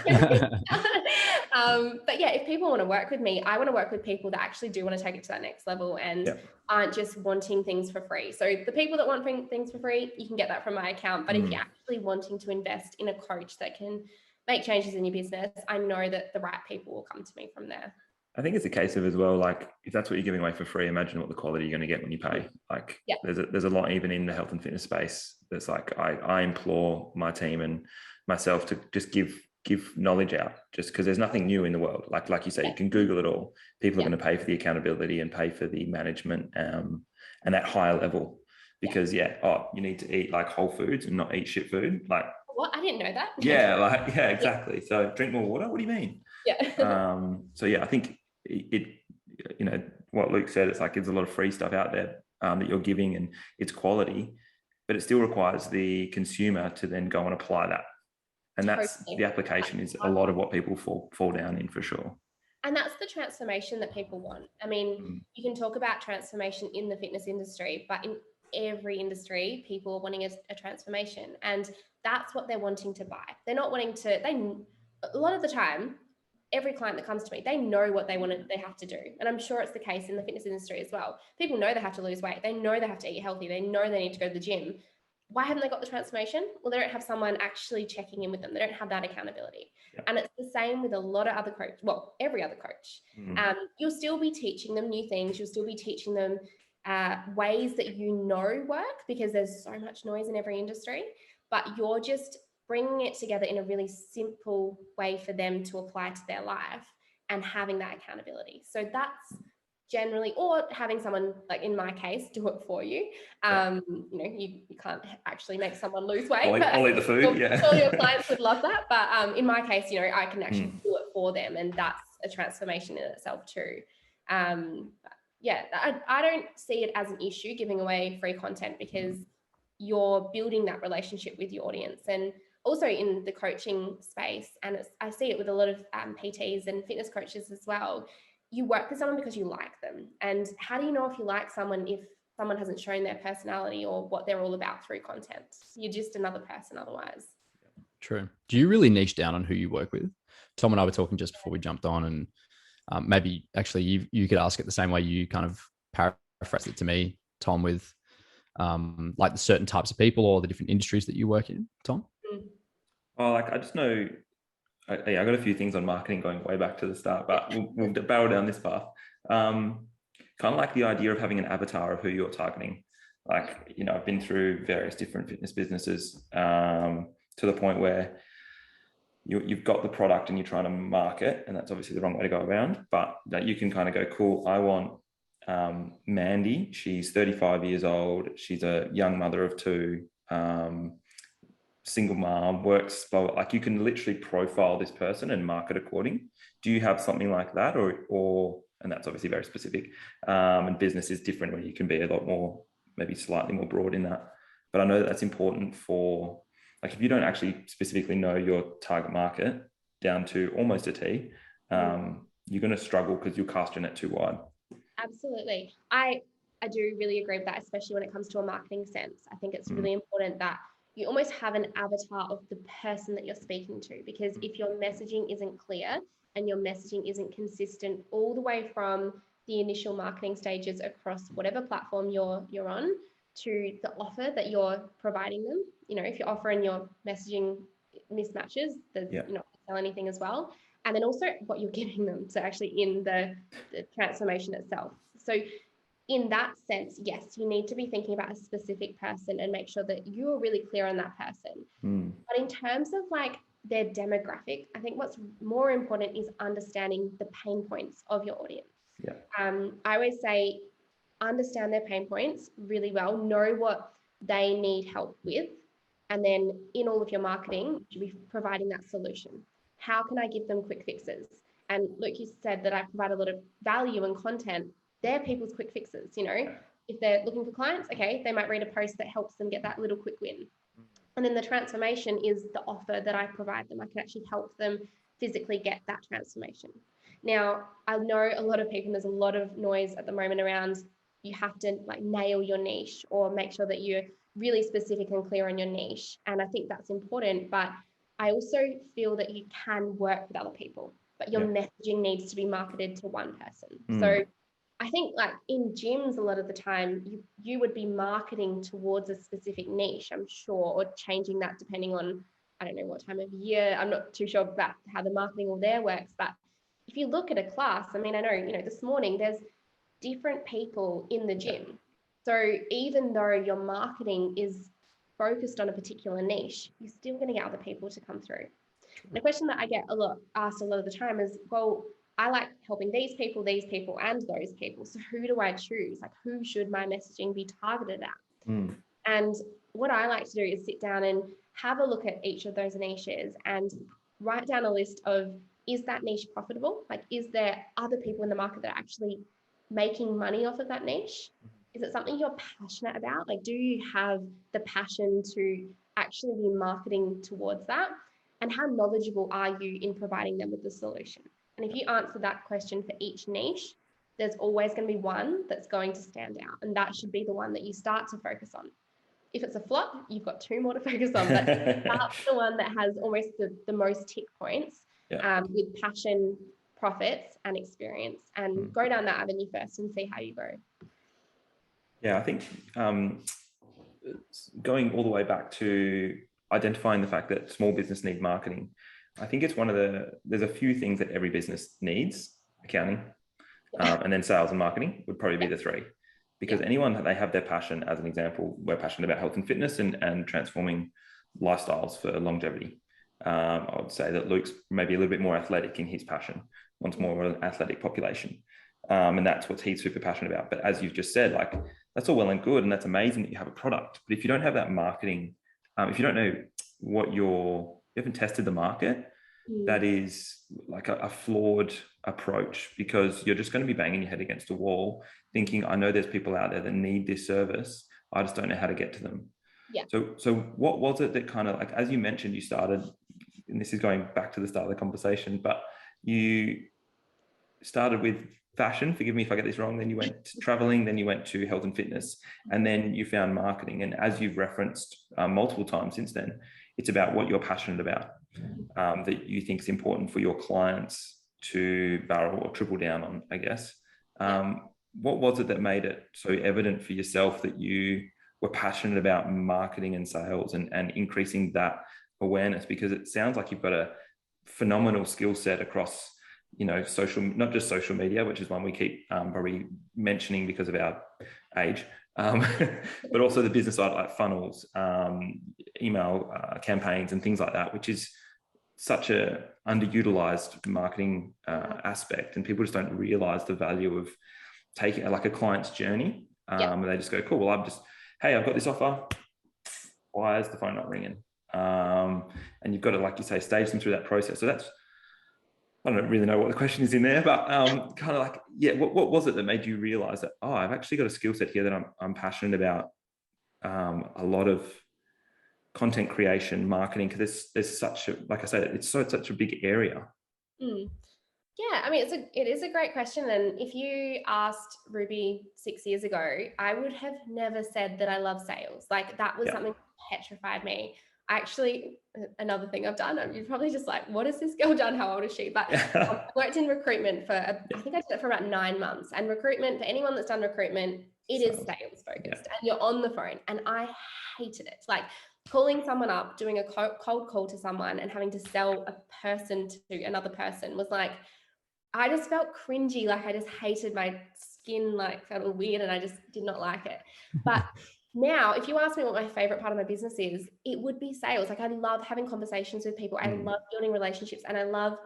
[SPEAKER 2] But yeah, if people want to work with me, I want to work with people that actually do want to take it to that next level and aren't just wanting things for free. So the people that want things for free, you can get that from my account. But if you're actually wanting to invest in a coach that can make changes in your business, I know that the right people will come to me from there.
[SPEAKER 3] I think it's a case of as well, like, if that's what you're giving away for free, imagine what the quality you're going to get when you pay. Like, there's a lot even in the health and fitness space. That's like, I implore my team and myself to just give knowledge out, just because there's nothing new in the world. Like you say, you can Google it all. People are going to pay for the accountability and pay for the management, and that higher level. Because you need to eat like whole foods and not eat shit food. Like,
[SPEAKER 2] What? I didn't know that.
[SPEAKER 3] Yeah, exactly. So drink more water. What do you mean?
[SPEAKER 2] Yeah.
[SPEAKER 3] So yeah, I think it what Luke said, it's like there's a lot of free stuff out there that you're giving, and it's quality, but it still requires the consumer to then go and apply that. And that's the application is a lot of what people fall down in, for sure.
[SPEAKER 2] And that's the transformation that people want. I mean, you can talk about transformation in the fitness industry, but in every industry, people are wanting a transformation, and that's what they're wanting to buy. They're not wanting to, a lot of the time, every client that comes to me, they know what they have to do. And I'm sure it's the case in the fitness industry as well. People know they have to lose weight. They know they have to eat healthy. They know they need to go to the gym. Why haven't they got the transformation? Well, they don't have someone actually checking in with them. They don't have that accountability. Yep. And it's the same with a lot of other coaches. Well, every other coach. You'll still be teaching them new things. You'll still be teaching them ways that work, because there's so much noise in every industry, but you're just bringing it together in a really simple way for them to apply to their life and having that accountability. So that's generally, or having someone, like in my case, do it for you. You can't actually make someone lose weight.
[SPEAKER 3] I'll eat the food.
[SPEAKER 2] All your clients would love that. But in my case, I can actually do it for them, and that's a transformation in itself too. I don't see it as an issue giving away free content, because you're building that relationship with your audience. And also in the coaching space, and I see it with a lot of PTs and fitness coaches as well, you work with someone because you like them. And how do you know if you like someone if someone hasn't shown their personality or what they're all about through content? You're just another person otherwise.
[SPEAKER 1] True. Do you really niche down on who you work with? Tom and I were talking just before we jumped on, and maybe actually you could ask it the same way you kind of paraphrase it to me, Tom, with like the certain types of people or the different industries that you work in, Tom?
[SPEAKER 3] Oh, I just know, I got a few things on marketing going way back to the start, but we'll barrel down this path. Kind of like the idea of having an avatar of who you're targeting. Like, I've been through various different fitness businesses to the point where you've got the product and you're trying to market, and that's obviously the wrong way to go around, but that you can kind of go, cool, I want Mandy. She's 35 years old. She's a young mother of two, single mom, works, like you can literally profile this person and market according. Do you have something like that, or and that's obviously very specific, and business is different, where you can be a lot more, maybe slightly more broad in that. But I know that's important for, like, if you don't actually specifically know your target market down to almost a T, you're going to struggle because you'll cast your net too wide.
[SPEAKER 2] Absolutely. I do really agree with that, especially when it comes to a marketing sense. I think it's really important that you almost have an avatar of the person that you're speaking to, because if your messaging isn't clear and your messaging isn't consistent all the way from the initial marketing stages across whatever platform you're on to the offer that you're providing them, if your offer and your messaging mismatches, you're not going to sell anything as well. And then also what you're giving them, so actually in the transformation itself. So in that sense, yes, you need to be thinking about a specific person and make sure that you're really clear on that person. But in terms of like their demographic, I think what's more important is understanding the pain points of your audience. I always say, understand their pain points really well, know what they need help with, and then in all of your marketing, you should be providing that solution. How can I give them quick fixes? And Luke, you said that I provide a lot of value and content. They're people's quick fixes, If they're looking for clients, okay, they might read a post that helps them get that little quick win. And then the transformation is the offer that I provide them. I can actually help them physically get that transformation. Now, I know a lot of people, there's a lot of noise at the moment around you have to like nail your niche or make sure that you're really specific and clear on your niche. And I think that's important, but I also feel that you can work with other people, but your messaging needs to be marketed to one person. So I think like in gyms, a lot of the time you would be marketing towards a specific niche, I'm sure, or changing that depending on, I don't know what time of year. I'm not too sure about how the marketing all there works, but if you look at a class, I mean, I know, this morning there's different people in the gym. So even though your marketing is focused on a particular niche, you're still going to get other people to come through. And the question that I get asked a lot of the time is, well, I like helping these people, and those people. So who do I choose? Like, who should my messaging be targeted at? And what I like to do is sit down and have a look at each of those niches and write down a list of, is that niche profitable? Like, is there other people in the market that are actually making money off of that niche? Is it something you're passionate about? Like, do you have the passion to actually be marketing towards that? And how knowledgeable are you in providing them with the solution? And if you answer that question for each niche, there's always going to be one that's going to stand out. And that should be the one that you start to focus on. If it's a flop, you've got two more to focus on, but start with the one that has almost the most tick points, with passion, profits, and experience, and go down that avenue first and see how you go.
[SPEAKER 3] Yeah, I think going all the way back to identifying the fact that small business need marketing, I think it's there's a few things that every business needs: accounting, and then sales and marketing would probably be the three. Because anyone that they have their passion, as an example, we're passionate about health and fitness and transforming lifestyles for longevity. I would say that Luke's maybe a little bit more athletic in his passion, wants more of an athletic population. And that's what he's super passionate about. But as you've just said, like, that's all well and good, and that's amazing that you have a product. But if you don't have that marketing, if you don't know you haven't tested the market, that is like a flawed approach, because you're just going to be banging your head against a wall thinking, I know there's people out there that need this service, I just don't know how to get to them.
[SPEAKER 2] Yeah.
[SPEAKER 3] So what was it that kind of, like, as you mentioned, you started, and this is going back to the start of the conversation, but you started with fashion, forgive me if I get this wrong, then you went to traveling, then you went to health and fitness, and then you found marketing. And as you've referenced multiple times since then, it's about what you're passionate about, that you think is important for your clients to barrel or triple down on, I guess. What was it that made it so evident for yourself that you were passionate about marketing and sales and increasing that awareness? Because it sounds like you've got a phenomenal skill set across, social, not just social media, which is one we keep probably mentioning because of our age, but also the business side, like funnels, email campaigns and things like that, which is such a underutilized marketing aspect, and people just don't realize the value of taking like a client's journey. And they just go, cool, well, I've got this offer. Why is the phone not ringing? And you've got to, like you say, stage them through that process. So I don't really know what the question is in there, but kind of like, what was it that made you realize that, I've actually got a skill set here that I'm passionate about, a lot of content creation, marketing, because there's such a, like I said, it's such a big area.
[SPEAKER 2] Yeah, I mean, it is a great question. And if you asked Ruby 6 years ago, I would have never said that I love sales. Like, that was something that petrified me. Actually, another thing I've done, you're probably just like, what has this girl done? How old is she? But I worked in recruitment I think I did it for about 9 months. And recruitment, for anyone that's done recruitment, it is sales focused, and you're on the phone. And I hated it. Like, calling someone up, doing a cold call to someone and having to sell a person to another person was like, I just felt cringy. Like, I just hated my skin, like, felt weird, and I just did not like it. But now, if you ask me what my favorite part of my business is, it would be sales. Like, I love having conversations with people. I love building relationships, and I love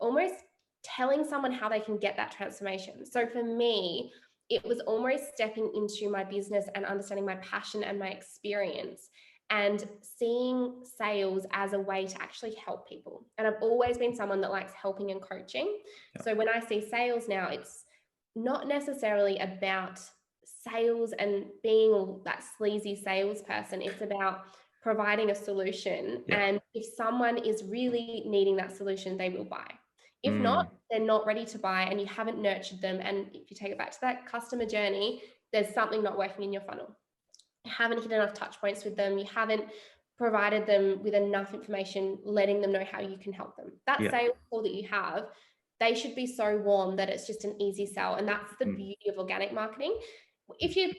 [SPEAKER 2] almost telling someone how they can get that transformation. So for me, it was almost stepping into my business and understanding my passion and my experience, and seeing sales as a way to actually help people. And I've always been someone that likes helping and coaching. So when I see sales now, it's not necessarily about sales and being that sleazy salesperson. It's about providing a solution. And if someone is really needing that solution, they will buy. If not, they're not ready to buy, and you haven't nurtured them. And if you take it back to that customer journey, there's something not working in your funnel. You haven't hit enough touch points with them. You haven't provided them with enough information, letting them know how you can help them. That sales call that you have, they should be so warm that it's just an easy sell. And that's the beauty of organic marketing. If you're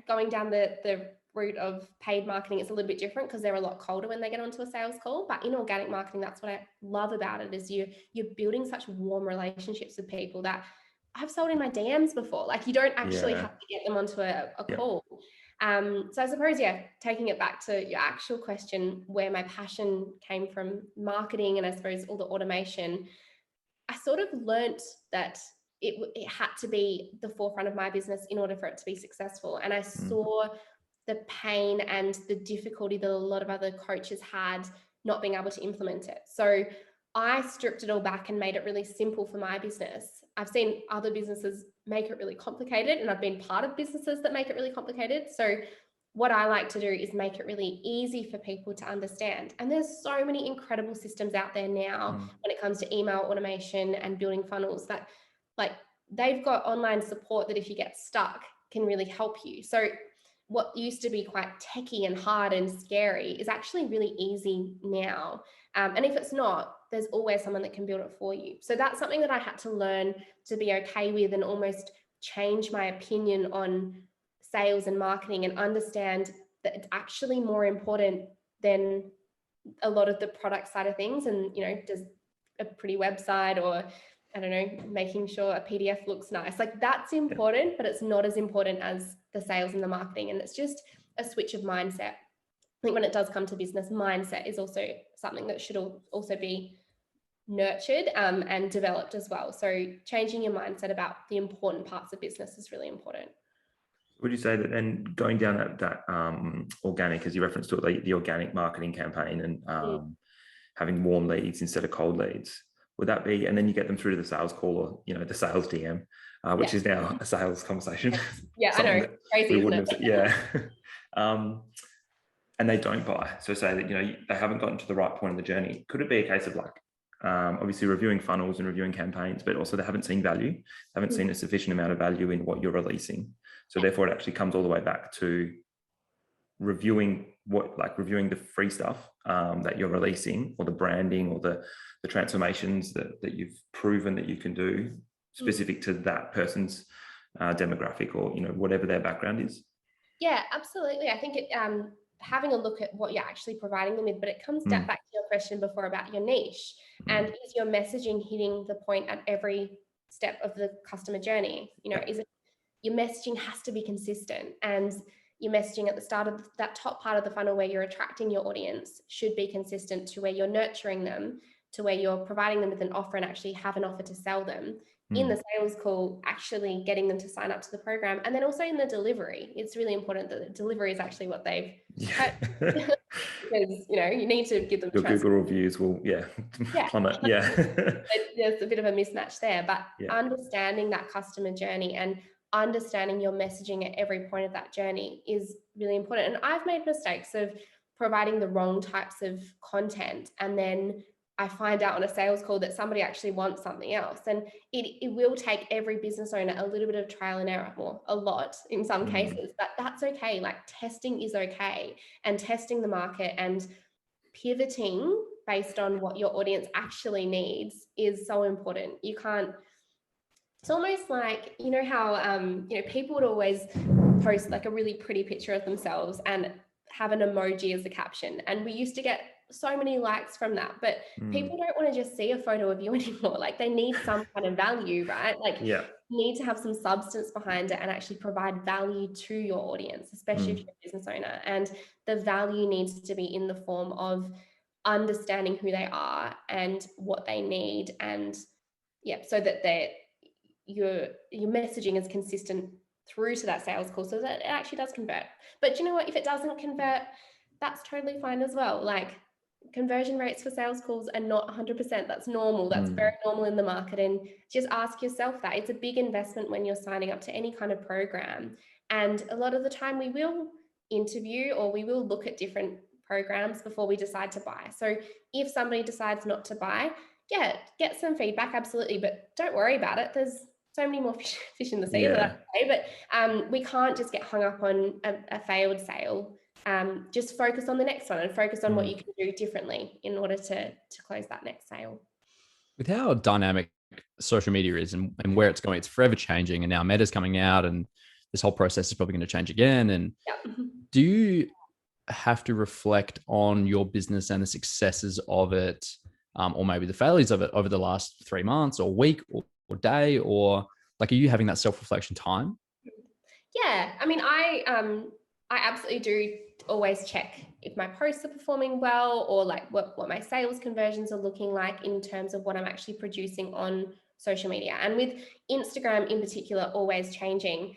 [SPEAKER 2] going down the route of paid marketing, it's a little bit different because they're a lot colder when they get onto a sales call. But in organic marketing, that's what I love about it, is you're building such warm relationships with people that I've sold in my DMs before. Like, you don't actually have to get them onto a call. So I suppose, taking it back to your actual question, where my passion came from marketing and I suppose all the automation, I sort of learnt that it had to be the forefront of my business in order for it to be successful. And I saw the pain and the difficulty that a lot of other coaches had not being able to implement it. So I stripped it all back and made it really simple for my business. I've seen other businesses make it really complicated, and I've been part of businesses that make it really complicated. So what I like to do is make it really easy for people to understand. And there's so many incredible systems out there now when it comes to email automation and building funnels that, like, they've got online support that if you get stuck can really help you. So what used to be quite techie and hard and scary is actually really easy now. And if it's not, there's always someone that can build it for you. So that's something that I had to learn to be okay with, and almost change my opinion on sales and marketing, and understand that it's actually more important than a lot of the product side of things. And, you know, does a pretty website, or I don't know, making sure a PDF looks nice, like that's important, but it's not as important as the sales and the marketing. And it's just a switch of mindset. I think when it does come to business, mindset is also something that should also be nurtured and developed as well. So changing your mindset about the important parts of business is really important.
[SPEAKER 3] Would you say that then going down that organic, as you referenced to it, the organic marketing campaign, and having warm leads instead of cold leads, would that be, and then you get them through to the sales call, or, you know, the sales DM, which is now a sales conversation.
[SPEAKER 2] Yeah, I know. Crazy, isn't it?
[SPEAKER 3] Yeah. And they don't buy. So say that, you know, they haven't gotten to the right point in the journey. Could it be a case of like, obviously reviewing funnels and reviewing campaigns, but also they haven't seen value, haven't seen a sufficient amount of value in what you're releasing. So therefore it actually comes all the way back to reviewing the free stuff that you're releasing, or the branding, or the transformations that you've proven that you can do specific to that person's demographic, or, you know, whatever their background is.
[SPEAKER 2] Yeah, absolutely. I think it having a look at what you're actually providing them with, but it comes back to your question before about your niche, and is your messaging hitting the point at every step of the customer journey? You know, is it, your messaging has to be consistent, and your messaging at the start of that top part of the funnel where you're attracting your audience should be consistent to where you're nurturing them, to where you're providing them with an offer and actually have an offer to sell them. In the sales call, actually getting them to sign up to the program. And then also in the delivery, it's really important that the delivery is actually what they've because, you know, you need to give them
[SPEAKER 3] your Google reviews will plummet.
[SPEAKER 2] There's a bit of a mismatch there, but understanding that customer journey and understanding your messaging at every point of that journey is really important. And I've made mistakes of providing the wrong types of content, and then I find out on a sales call that somebody actually wants something else. And it will take every business owner a little bit of trial and error, or a lot in some cases, but that's okay. Like, testing is okay, and testing the market and pivoting based on what your audience actually needs is so important. You can't, it's almost like, you know how, you know, people would always post like a really pretty picture of themselves and have an emoji as the caption. And we used to get so many likes from that, but people don't want to just see a photo of you anymore. Like, they need some kind of value, right? Like, you need to have some substance behind it and actually provide value to your audience, especially if you're a business owner. And the value needs to be in the form of understanding who they are and what they need, and so that your messaging is consistent through to that sales call, so that it actually does convert. But you know what, if it doesn't convert, that's totally fine as well. Like, conversion rates for sales calls are not 100%. That's normal. That's very normal in the market. And just ask yourself that. It's a big investment when you're signing up to any kind of program. And a lot of the time we will interview, or we will look at different programs before we decide to buy. So if somebody decides not to buy, get some feedback, absolutely, but don't worry about it. There's so many more fish in the sea, but we can't just get hung up on a failed sale. Just focus on the next one, and focus on what you can do differently in order to close that next sale.
[SPEAKER 1] With how dynamic social media is and where it's going, it's forever changing, and now Meta's coming out, and this whole process is probably going to change again. And do you have to reflect on your business and the successes of it, or maybe the failures of it over the last 3 months or week or day, or like, are you having that self-reflection time?
[SPEAKER 2] Yeah, I mean, I absolutely do always check if my posts are performing well, or like what my sales conversions are looking like in terms of what I'm actually producing on social media. And with Instagram in particular always changing,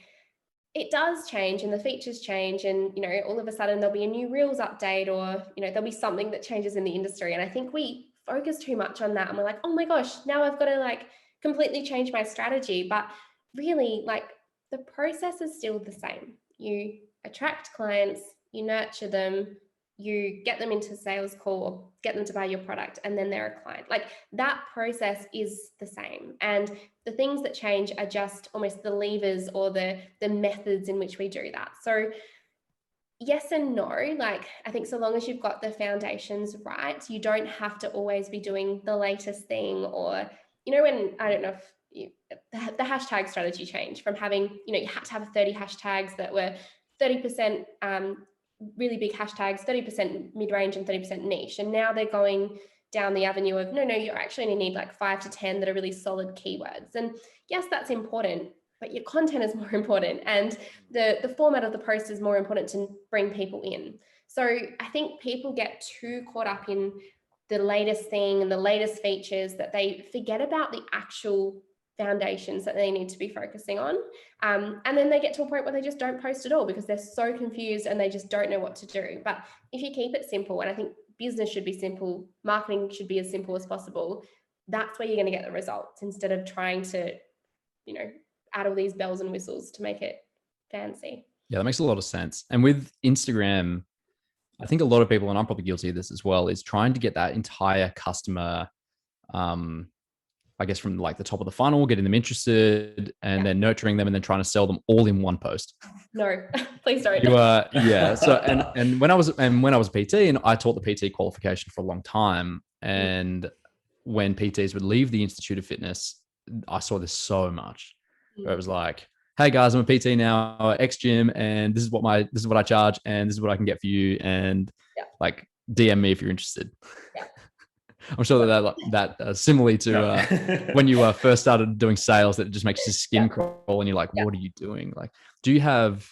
[SPEAKER 2] it does change and the features change, and you know, all of a sudden there'll be a new Reels update, or you know, there'll be something that changes in the industry. And I think we focus too much on that, and we're like, oh my gosh, now I've got to like completely change my strategy. But really, like, the process is still the same. You attract clients, you nurture them, you get them into a sales call or get them to buy your product, and then they're a client. Like, that process is the same. And the things that change are just almost the levers or the methods in which we do that. So yes and no. Like, I think so long as you've got the foundations right, you don't have to always be doing the latest thing. Or, you know, when, I don't know if the hashtag strategy changed from having, you know, you had to have 30 hashtags that were 30% really big hashtags, 30% mid-range and 30% niche. And now they're going down the avenue of, no, you're actually going to need like 5 to 10 that are really solid keywords. And yes, that's important, but your content is more important. And the format of the post is more important to bring people in. So I think people get too caught up in the latest thing and the latest features that they forget about the actual foundations that they need to be focusing on. And then they get to a point where they just don't post at all because they're so confused and they just don't know what to do. But if you keep it simple, and I think business should be simple, marketing should be as simple as possible, that's where you're going to get the results, instead of trying to, you know, add all these bells and whistles to make it fancy.
[SPEAKER 1] Yeah, that makes a lot of sense. And with Instagram, I think a lot of people, and I'm probably guilty of this as well, is trying to get that entire customer, I guess, from like the top of the funnel, getting them interested, and then nurturing them, and then trying to sell them all in one post.
[SPEAKER 2] No, please don't.
[SPEAKER 1] Yeah. So, and when I was a PT, and I taught the PT qualification for a long time, and when PTs would leave the Institute of Fitness, I saw this so much, where it was like, hey guys, I'm a PT now, X gym, and this is what I charge, and this is what I can get for you, and like DM me if you're interested.
[SPEAKER 2] Yeah.
[SPEAKER 1] I'm sure that similarly to when you first started doing sales, that it just makes your skin crawl, and you're like, what are you doing? Like, do you have,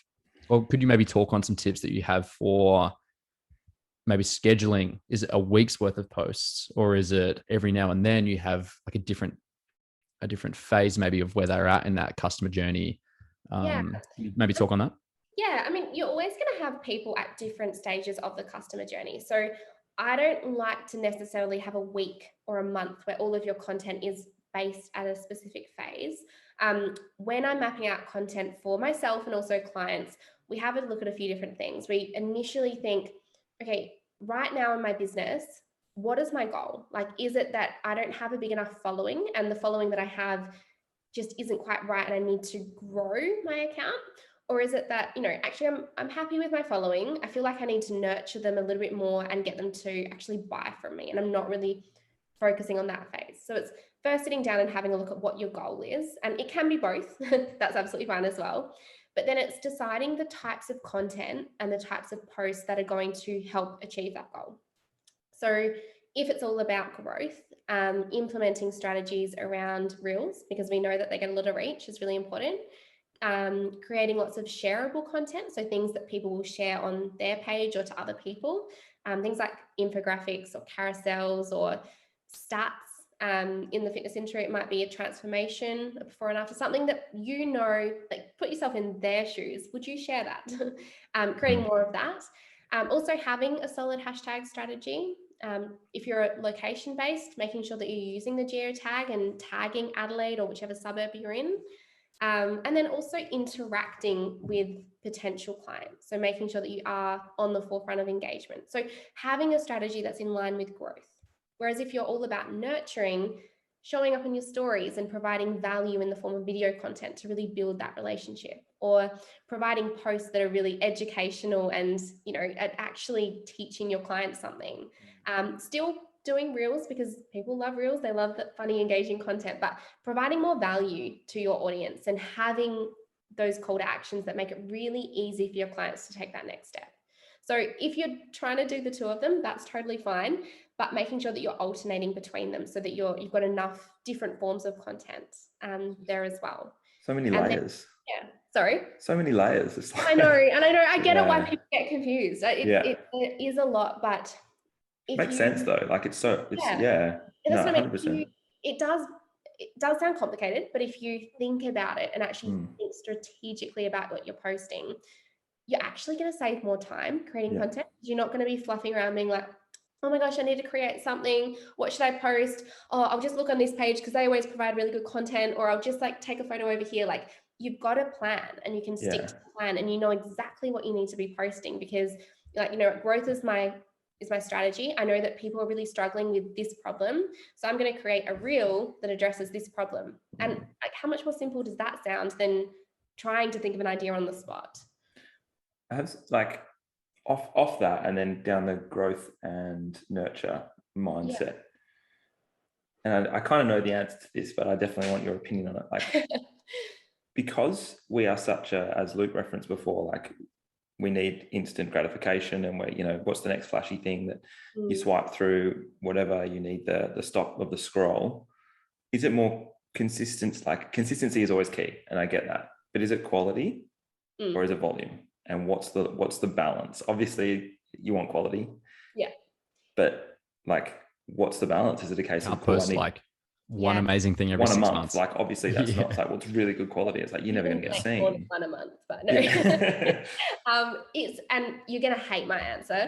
[SPEAKER 1] or could you maybe talk on some tips that you have for maybe scheduling? Is it a week's worth of posts, or is it every now and then you have like a different phase maybe of where they're at in that customer journey? Maybe talk on that.
[SPEAKER 2] Yeah, I mean, you're always going to have people at different stages of the customer journey. So I don't like to necessarily have a week or a month where all of your content is based at a specific phase. When I'm mapping out content for myself and also clients, we have a look at a few different things. We initially think, okay, right now in my business, what is my goal? Like, is it that I don't have a big enough following, and the following that I have just isn't quite right and I need to grow my account? Or is it that, you know, actually I'm happy with my following, I feel like I need to nurture them a little bit more and get them to actually buy from me, and I'm not really focusing on that phase. So it's first sitting down and having a look at what your goal is, and it can be both. That's absolutely fine as well. But then it's deciding the types of content and the types of posts that are going to help achieve that goal. So if it's all about growth, implementing strategies around Reels, because we know that they get a lot of reach, is really important. Creating lots of shareable content, so things that people will share on their page or to other people, things like infographics or carousels or stats. In the fitness industry, it might be a transformation, a before and after, something that, you know, like, put yourself in their shoes. Would you share that? Creating more of that. Also having a solid hashtag strategy. If you're location based, making sure that you're using the geotag and tagging Adelaide or whichever suburb you're in. And then also interacting with potential clients. So making sure that you are on the forefront of engagement. So having a strategy that's in line with growth. Whereas if you're all about nurturing, showing up in your stories and providing value in the form of video content to really build that relationship, or providing posts that are really educational and, you know, actually teaching your clients something. Still doing Reels, because people love Reels, they love that funny, engaging content, but providing more value to your audience and having those call to actions that make it really easy for your clients to take that next step. So if you're trying to do the two of them, that's totally fine, but making sure that you're alternating between them so that you've got enough different forms of content there as well.
[SPEAKER 3] So many layers.
[SPEAKER 2] Sorry?
[SPEAKER 3] So many layers. It's like,
[SPEAKER 2] I know. I get it why people get confused. It is a lot, but
[SPEAKER 3] makes sense though. Like, it's 100%.
[SPEAKER 2] It does it does sound complicated, but if you think about it and actually think strategically about what you're posting, you're actually going to save more time creating content. You're not going to be fluffing around being like, oh my gosh, I need to create something. What should I post? Oh, I'll just look on this page because they always provide really good content, or I'll just like take a photo over here. Like, you've got a plan and you can stick to the plan, and you know exactly what you need to be posting, because like, you know, growth is my strategy. I know that people are really struggling with this problem, so I'm going to create a reel that addresses this problem. And like, how much more simple does that sound than trying to think of an idea on the spot?
[SPEAKER 3] I have like off that, and then down the growth and nurture mindset. And I kind of know the answer to this, but I definitely want your opinion on it. Like, because we are such a, as Luke referenced before, like, we need instant gratification, and we're, you know, what's the next flashy thing that you swipe through, whatever, you need the stop of the scroll. Is it more consistent? Like, consistency is always key, and I get that, but is it quality or is it volume? And what's the balance? Obviously you want quality, but like, what's the balance? Is it a case of
[SPEAKER 1] post like one amazing thing every 6 months?
[SPEAKER 3] Like, obviously that's not like, well, it's really good quality. It's like, you're never going to get seen.
[SPEAKER 2] One a month, but no. It's, and you're going to hate my answer,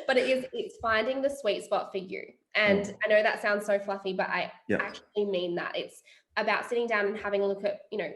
[SPEAKER 2] but it's finding the sweet spot for you. And I know that sounds so fluffy, but I actually mean that. It's about sitting down and having a look at, you know,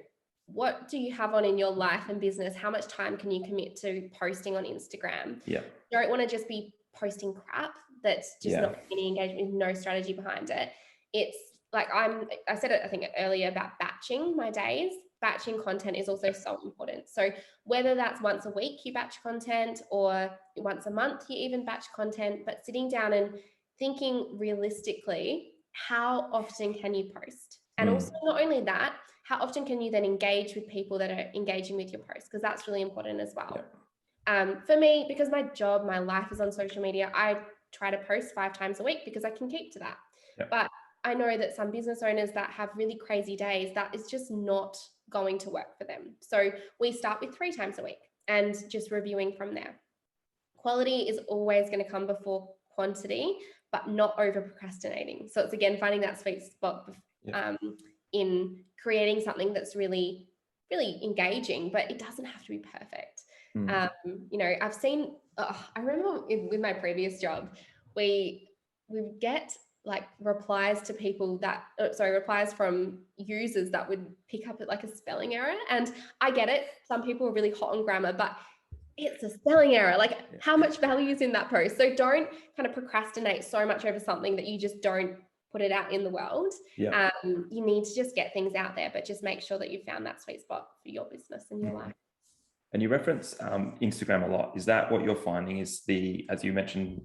[SPEAKER 2] what do you have on in your life and business? How much time can you commit to posting on Instagram? You don't want to just be posting crap that's just not any engagement, with no strategy behind it. It's like, I said it, I think earlier, about batching my days. Batching content is also so important. So whether that's once a week you batch content, or once a month you even batch content, but sitting down and thinking realistically, how often can you post? And also, not only that, how often can you then engage with people that are engaging with your posts? Because that's really important as well. For me, because my job, my life is on social media, I try to post 5 times a week because I can keep to that. But I know that some business owners that have really crazy days, that is just not going to work for them. So we start with 3 times a week and just reviewing from there. Quality is always going to come before quantity, but not over procrastinating. So it's, again, finding that sweet spot in creating something that's really, really engaging, but it doesn't have to be perfect. You know, I've seen, I remember with my previous job, we get like replies to people that, replies from users that would pick up at like a spelling error. And I get it. Some people are really hot on grammar, but it's a spelling error. Like, how much value is in that post? So don't kind of procrastinate so much over something that you just don't put it out in the world. You need to just get things out there, but just make sure that you found that sweet spot for your business and your life.
[SPEAKER 3] And you reference Instagram a lot. Is that what you're finding is as you mentioned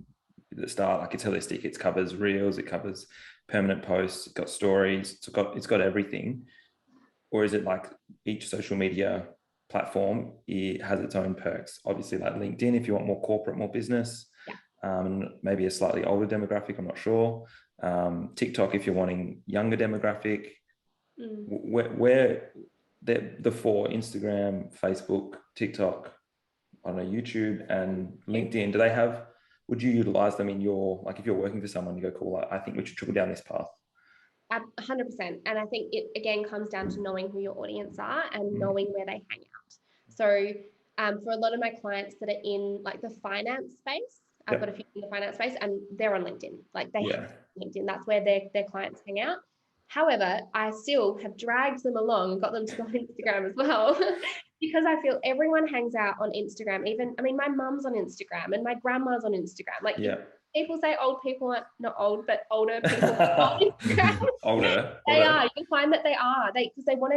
[SPEAKER 3] at the start, like, it's holistic, it covers reels, it covers permanent posts, it's got stories, it's got everything? Or is it like each social media platform, it has its own perks? Obviously, like LinkedIn, if you want more corporate, more business, maybe a slightly older demographic, I'm not sure. TikTok, if you're wanting younger demographic. Where the 4, Instagram, Facebook, TikTok, I don't know, YouTube and LinkedIn, would you utilize them in your, like, if you're working for someone, you go, cool, I think we should trickle down this path?
[SPEAKER 2] 100%. And I think it, again, comes down to knowing who your audience are and knowing where they hang out. So for a lot of my clients that are in like the finance space, I've got a few in the finance space, and they're on LinkedIn. Like, they have LinkedIn. That's where their clients hang out. However, I still have dragged them along and got them to go on Instagram as well, because I feel everyone hangs out on Instagram. Even, I mean, my mum's on Instagram and my grandma's on Instagram. Like, people say old people are not old, but older people are on Instagram. Older. They are. You'll find that they are. Because they want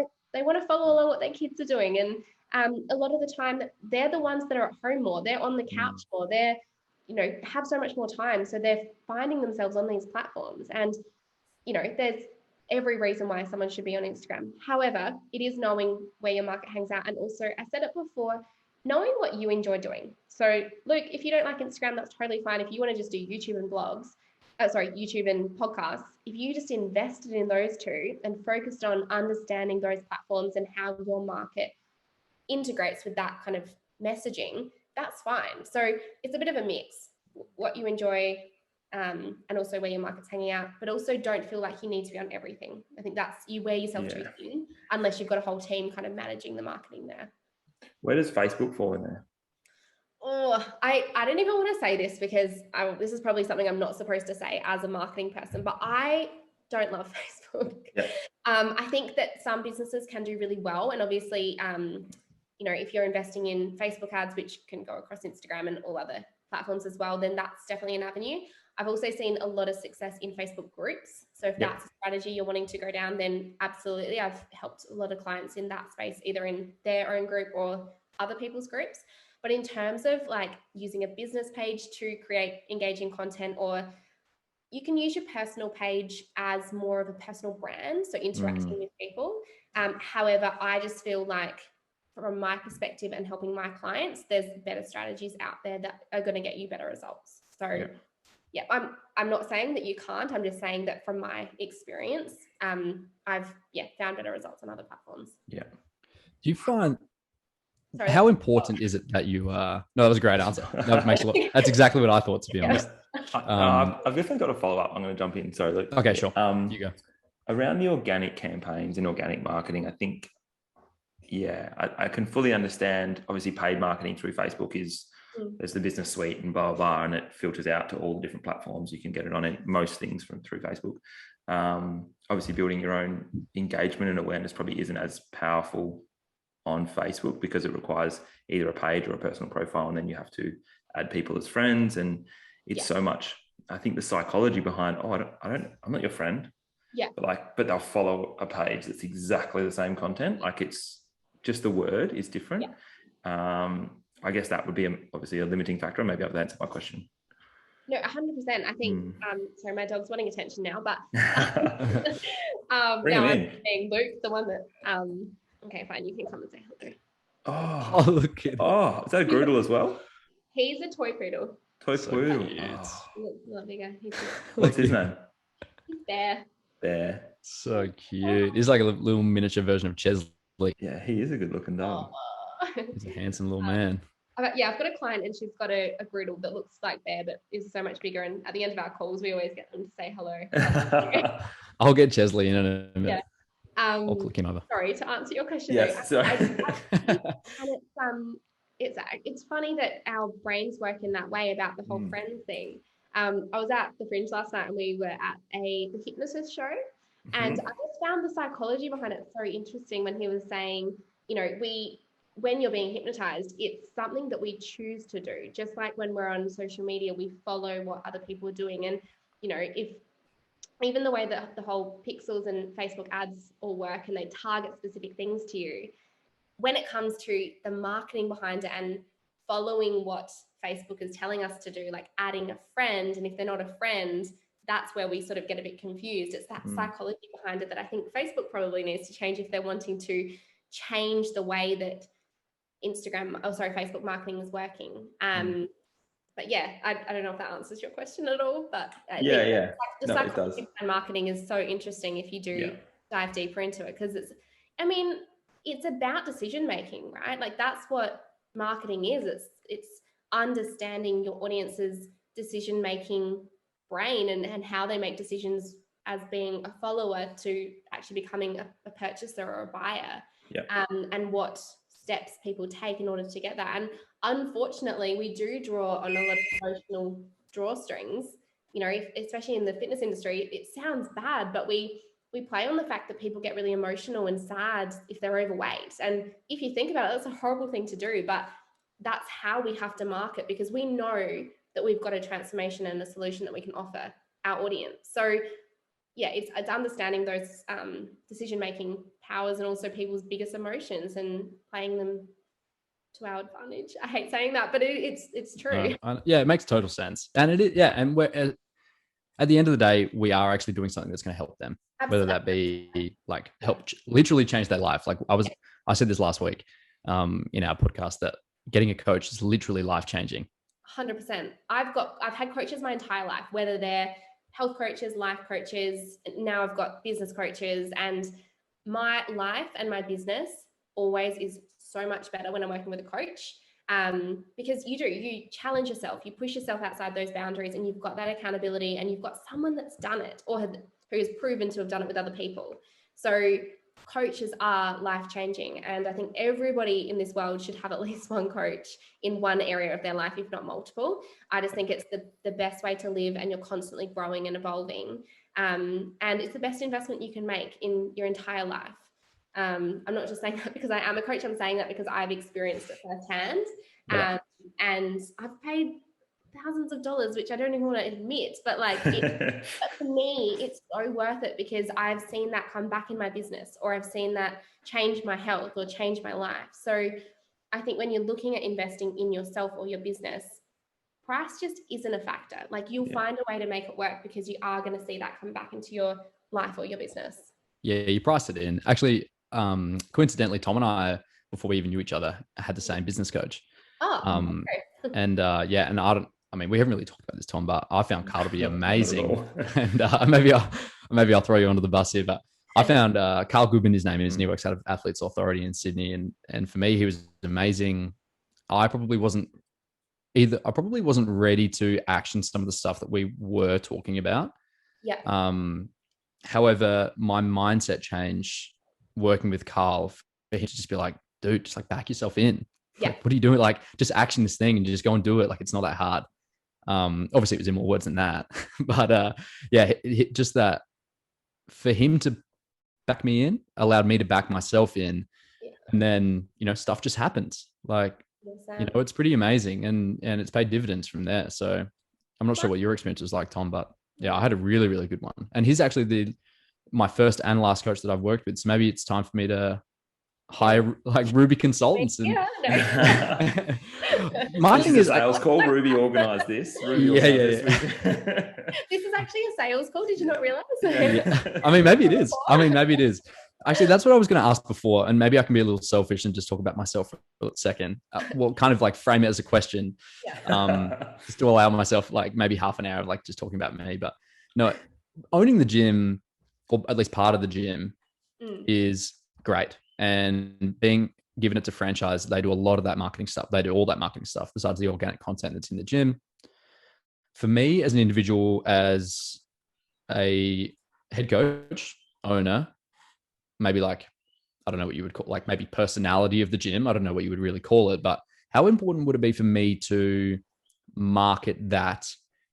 [SPEAKER 2] to follow along what their kids are doing. And a lot of the time, they're the ones that are at home more. They're on the couch more. They're, you know, have so much more time. So they're finding themselves on these platforms. And, you know, there's every reason why someone should be on Instagram. However, it is knowing where your market hangs out. And also, I said it before, knowing what you enjoy doing. So Luke, if you don't like Instagram, that's totally fine. If you want to just do YouTube and blogs, YouTube and podcasts, if you just invested in those 2 and focused on understanding those platforms and how your market integrates with that kind of messaging, that's fine. So it's a bit of a mix, what you enjoy and also where your market's hanging out, but also don't feel like you need to be on everything. I think that's, you wear yourself too thin unless you've got a whole team kind of managing the marketing there.
[SPEAKER 3] Where does Facebook fall in there?
[SPEAKER 2] Oh, I don't even want to say this because this is probably something I'm not supposed to say as a marketing person, but I don't love Facebook.
[SPEAKER 3] Yeah.
[SPEAKER 2] I think that some businesses can do really well. And obviously, you know, if you're investing in Facebook ads, which can go across Instagram and all other platforms as well, then that's definitely an avenue. I've also seen a lot of success in Facebook groups. So if that's a strategy you're wanting to go down, then absolutely. I've helped a lot of clients in that space, either in their own group or other people's groups. But in terms of like using a business page to create engaging content, or you can use your personal page as more of a personal brand, so interacting with people. However, I just feel like from my perspective and helping my clients, there's better strategies out there that are going to get you better results. So yeah, I'm not saying that you can't. I'm just saying that from my experience, I've found better results on other platforms.
[SPEAKER 1] Yeah. Do you find how important is it that you no, that was a great answer. That makes a lot. That's exactly what I thought, to be honest.
[SPEAKER 3] I've definitely got a follow-up. I'm going to jump in. Sorry, Luke.
[SPEAKER 1] Okay, sure. You go.
[SPEAKER 3] Around the organic campaigns and organic marketing, I think, I can fully understand. Obviously, paid marketing through Facebook is there's the business suite and blah, blah, blah, and it filters out to all the different platforms. You can get it on most things through Facebook. Obviously, building your own engagement and awareness probably isn't as powerful on Facebook because it requires either a page or a personal profile, and then you have to add people as friends, and it's so much. I think the psychology behind I'm not your friend, but they'll follow a page that's exactly the same content. Like, it's just the word is different. I guess that would be obviously a limiting factor. Maybe I've answered my question.
[SPEAKER 2] No, 100%. I think, sorry, my dog's wanting attention now, but
[SPEAKER 3] Bring him in.
[SPEAKER 2] I'm saying Luke, the one that, okay, fine, you can come and say hello.
[SPEAKER 3] Oh,
[SPEAKER 1] look at
[SPEAKER 3] is that a Groodle as well?
[SPEAKER 2] He's a toy poodle.
[SPEAKER 3] Toy poodle.
[SPEAKER 2] A lot bigger.
[SPEAKER 3] What's his name?
[SPEAKER 2] He's Bear.
[SPEAKER 3] Bear.
[SPEAKER 1] So cute. He's like a little miniature version of Chesley.
[SPEAKER 3] Yeah, he is a good looking dog.
[SPEAKER 1] He's a handsome little man.
[SPEAKER 2] I've got a client and she's got a Groodle that looks like Bear but is so much bigger, and at the end of our calls we always get them to say hello.
[SPEAKER 1] I'll get Chesley in a minute.
[SPEAKER 2] Yeah.
[SPEAKER 1] I'll click him over.
[SPEAKER 2] Sorry, to answer your question.
[SPEAKER 3] Yes, sorry.
[SPEAKER 2] And it's funny that our brains work in that way about the whole friend thing. I was at the Fringe last night and we were at the hypnotist show, and I just found the psychology behind it so interesting when he was saying, you know, when you're being hypnotized, it's something that we choose to do. Just like when we're on social media, we follow what other people are doing. And, you know, if even the way that the whole pixels and Facebook ads all work and they target specific things to you, when it comes to the marketing behind it and following what Facebook is telling us to do, like adding a friend, and if they're not a friend, that's where we sort of get a bit confused. It's that psychology behind it that I think Facebook probably needs to change if they're wanting to change the way that Facebook marketing is working. But yeah, I don't know if that answers your question at all, but the psychology behind marketing is so interesting if you do dive deeper into it, because it's about decision making, right? Like, that's what marketing is. It's understanding your audience's decision making brain and how they make decisions as being a follower to actually becoming a purchaser or a buyer, and what steps people take in order to get that. And unfortunately, we do draw on a lot of emotional drawstrings. You know, especially in the fitness industry, it sounds bad, but we play on the fact that people get really emotional and sad if they're overweight. And if you think about it, that's a horrible thing to do, but that's how we have to market, because we know that we've got a transformation and a solution that we can offer our audience. So yeah, it's understanding those decision-making powers and also people's biggest emotions and playing them to our advantage. I hate saying that, but it's true.
[SPEAKER 1] It makes total sense. And it is, and we're at the end of the day, we are actually doing something that's going to help them. Absolutely. Whether that be like help literally change their life. Like I said this last week in our podcast, that getting a coach is literally life-changing. 100%.
[SPEAKER 2] I've had coaches my entire life, whether they're health coaches, life coaches. Now I've got business coaches, and my life and my business always is so much better when I'm working with a coach. Because you challenge yourself, you push yourself outside those boundaries, and you've got that accountability, and you've got someone that's done it or who's proven to have done it with other people. So coaches are life-changing, and I think everybody in this world should have at least one coach in one area of their life, if not multiple. I just think it's the best way to live, and you're constantly growing and evolving, and it's the best investment you can make in your entire life. I'm not just saying that because I am a coach, I'm saying that because I've experienced it firsthand.
[SPEAKER 1] Yeah.
[SPEAKER 2] And I've paid thousands of dollars, which I don't even want to admit, but but for me, it's so worth it, because I've seen that come back in my business, or I've seen that change my health or change my life. So I think when you're looking at investing in yourself or your business, price just isn't a factor. Like, you'll find a way to make it work, because you are going to see that come back into your life or your business.
[SPEAKER 1] Yeah, you priced it in. Actually, coincidentally, Tom and I, before we even knew each other, had the same business coach.
[SPEAKER 2] Okay.
[SPEAKER 1] And we haven't really talked about this, Tom, but I found Carl to be amazing. And maybe I'll throw you under the bus here, but I found Carl Goodman, his name is, and he works out of Athletes Authority in Sydney. And for me, he was amazing. I probably wasn't ready to action some of the stuff that we were talking about.
[SPEAKER 2] Yeah.
[SPEAKER 1] However, my mindset changed working with Carl for him to just be like, dude, just like back yourself in.
[SPEAKER 2] Yeah.
[SPEAKER 1] Like, what are you doing? Like, just action this thing and just go and do it. Like, it's not that hard. Obviously it was in more words than that, but just that for him to back me in allowed me to back myself in.
[SPEAKER 2] Yeah.
[SPEAKER 1] And then, stuff just happens. Like, it's pretty amazing, and it's paid dividends from there. So I'm not sure what your experience was like, Tom, but yeah, I had a really, really good one. And he's actually my first and last coach that I've worked with. So maybe it's time for me to hire like Ruby consultants. And
[SPEAKER 3] my thing is sales call. Ruby organized this.
[SPEAKER 2] This is actually a sales call. Did you not realize?
[SPEAKER 1] Yeah. I mean, maybe it is. Actually, that's what I was going to ask before, and maybe I can be a little selfish and just talk about myself for a second. Well, kind of like frame it as a question, just to allow myself like maybe half an hour of like just talking about me. But no, owning the gym, or at least part of the gym, is great. And being given it to franchise, they do a lot of that marketing stuff. They do all that marketing stuff besides the organic content that's in the gym. For me as an individual, as a head coach, owner, maybe like, I don't know what you would call, like maybe personality of the gym. I don't know what you would really call it, but how important would it be for me to market that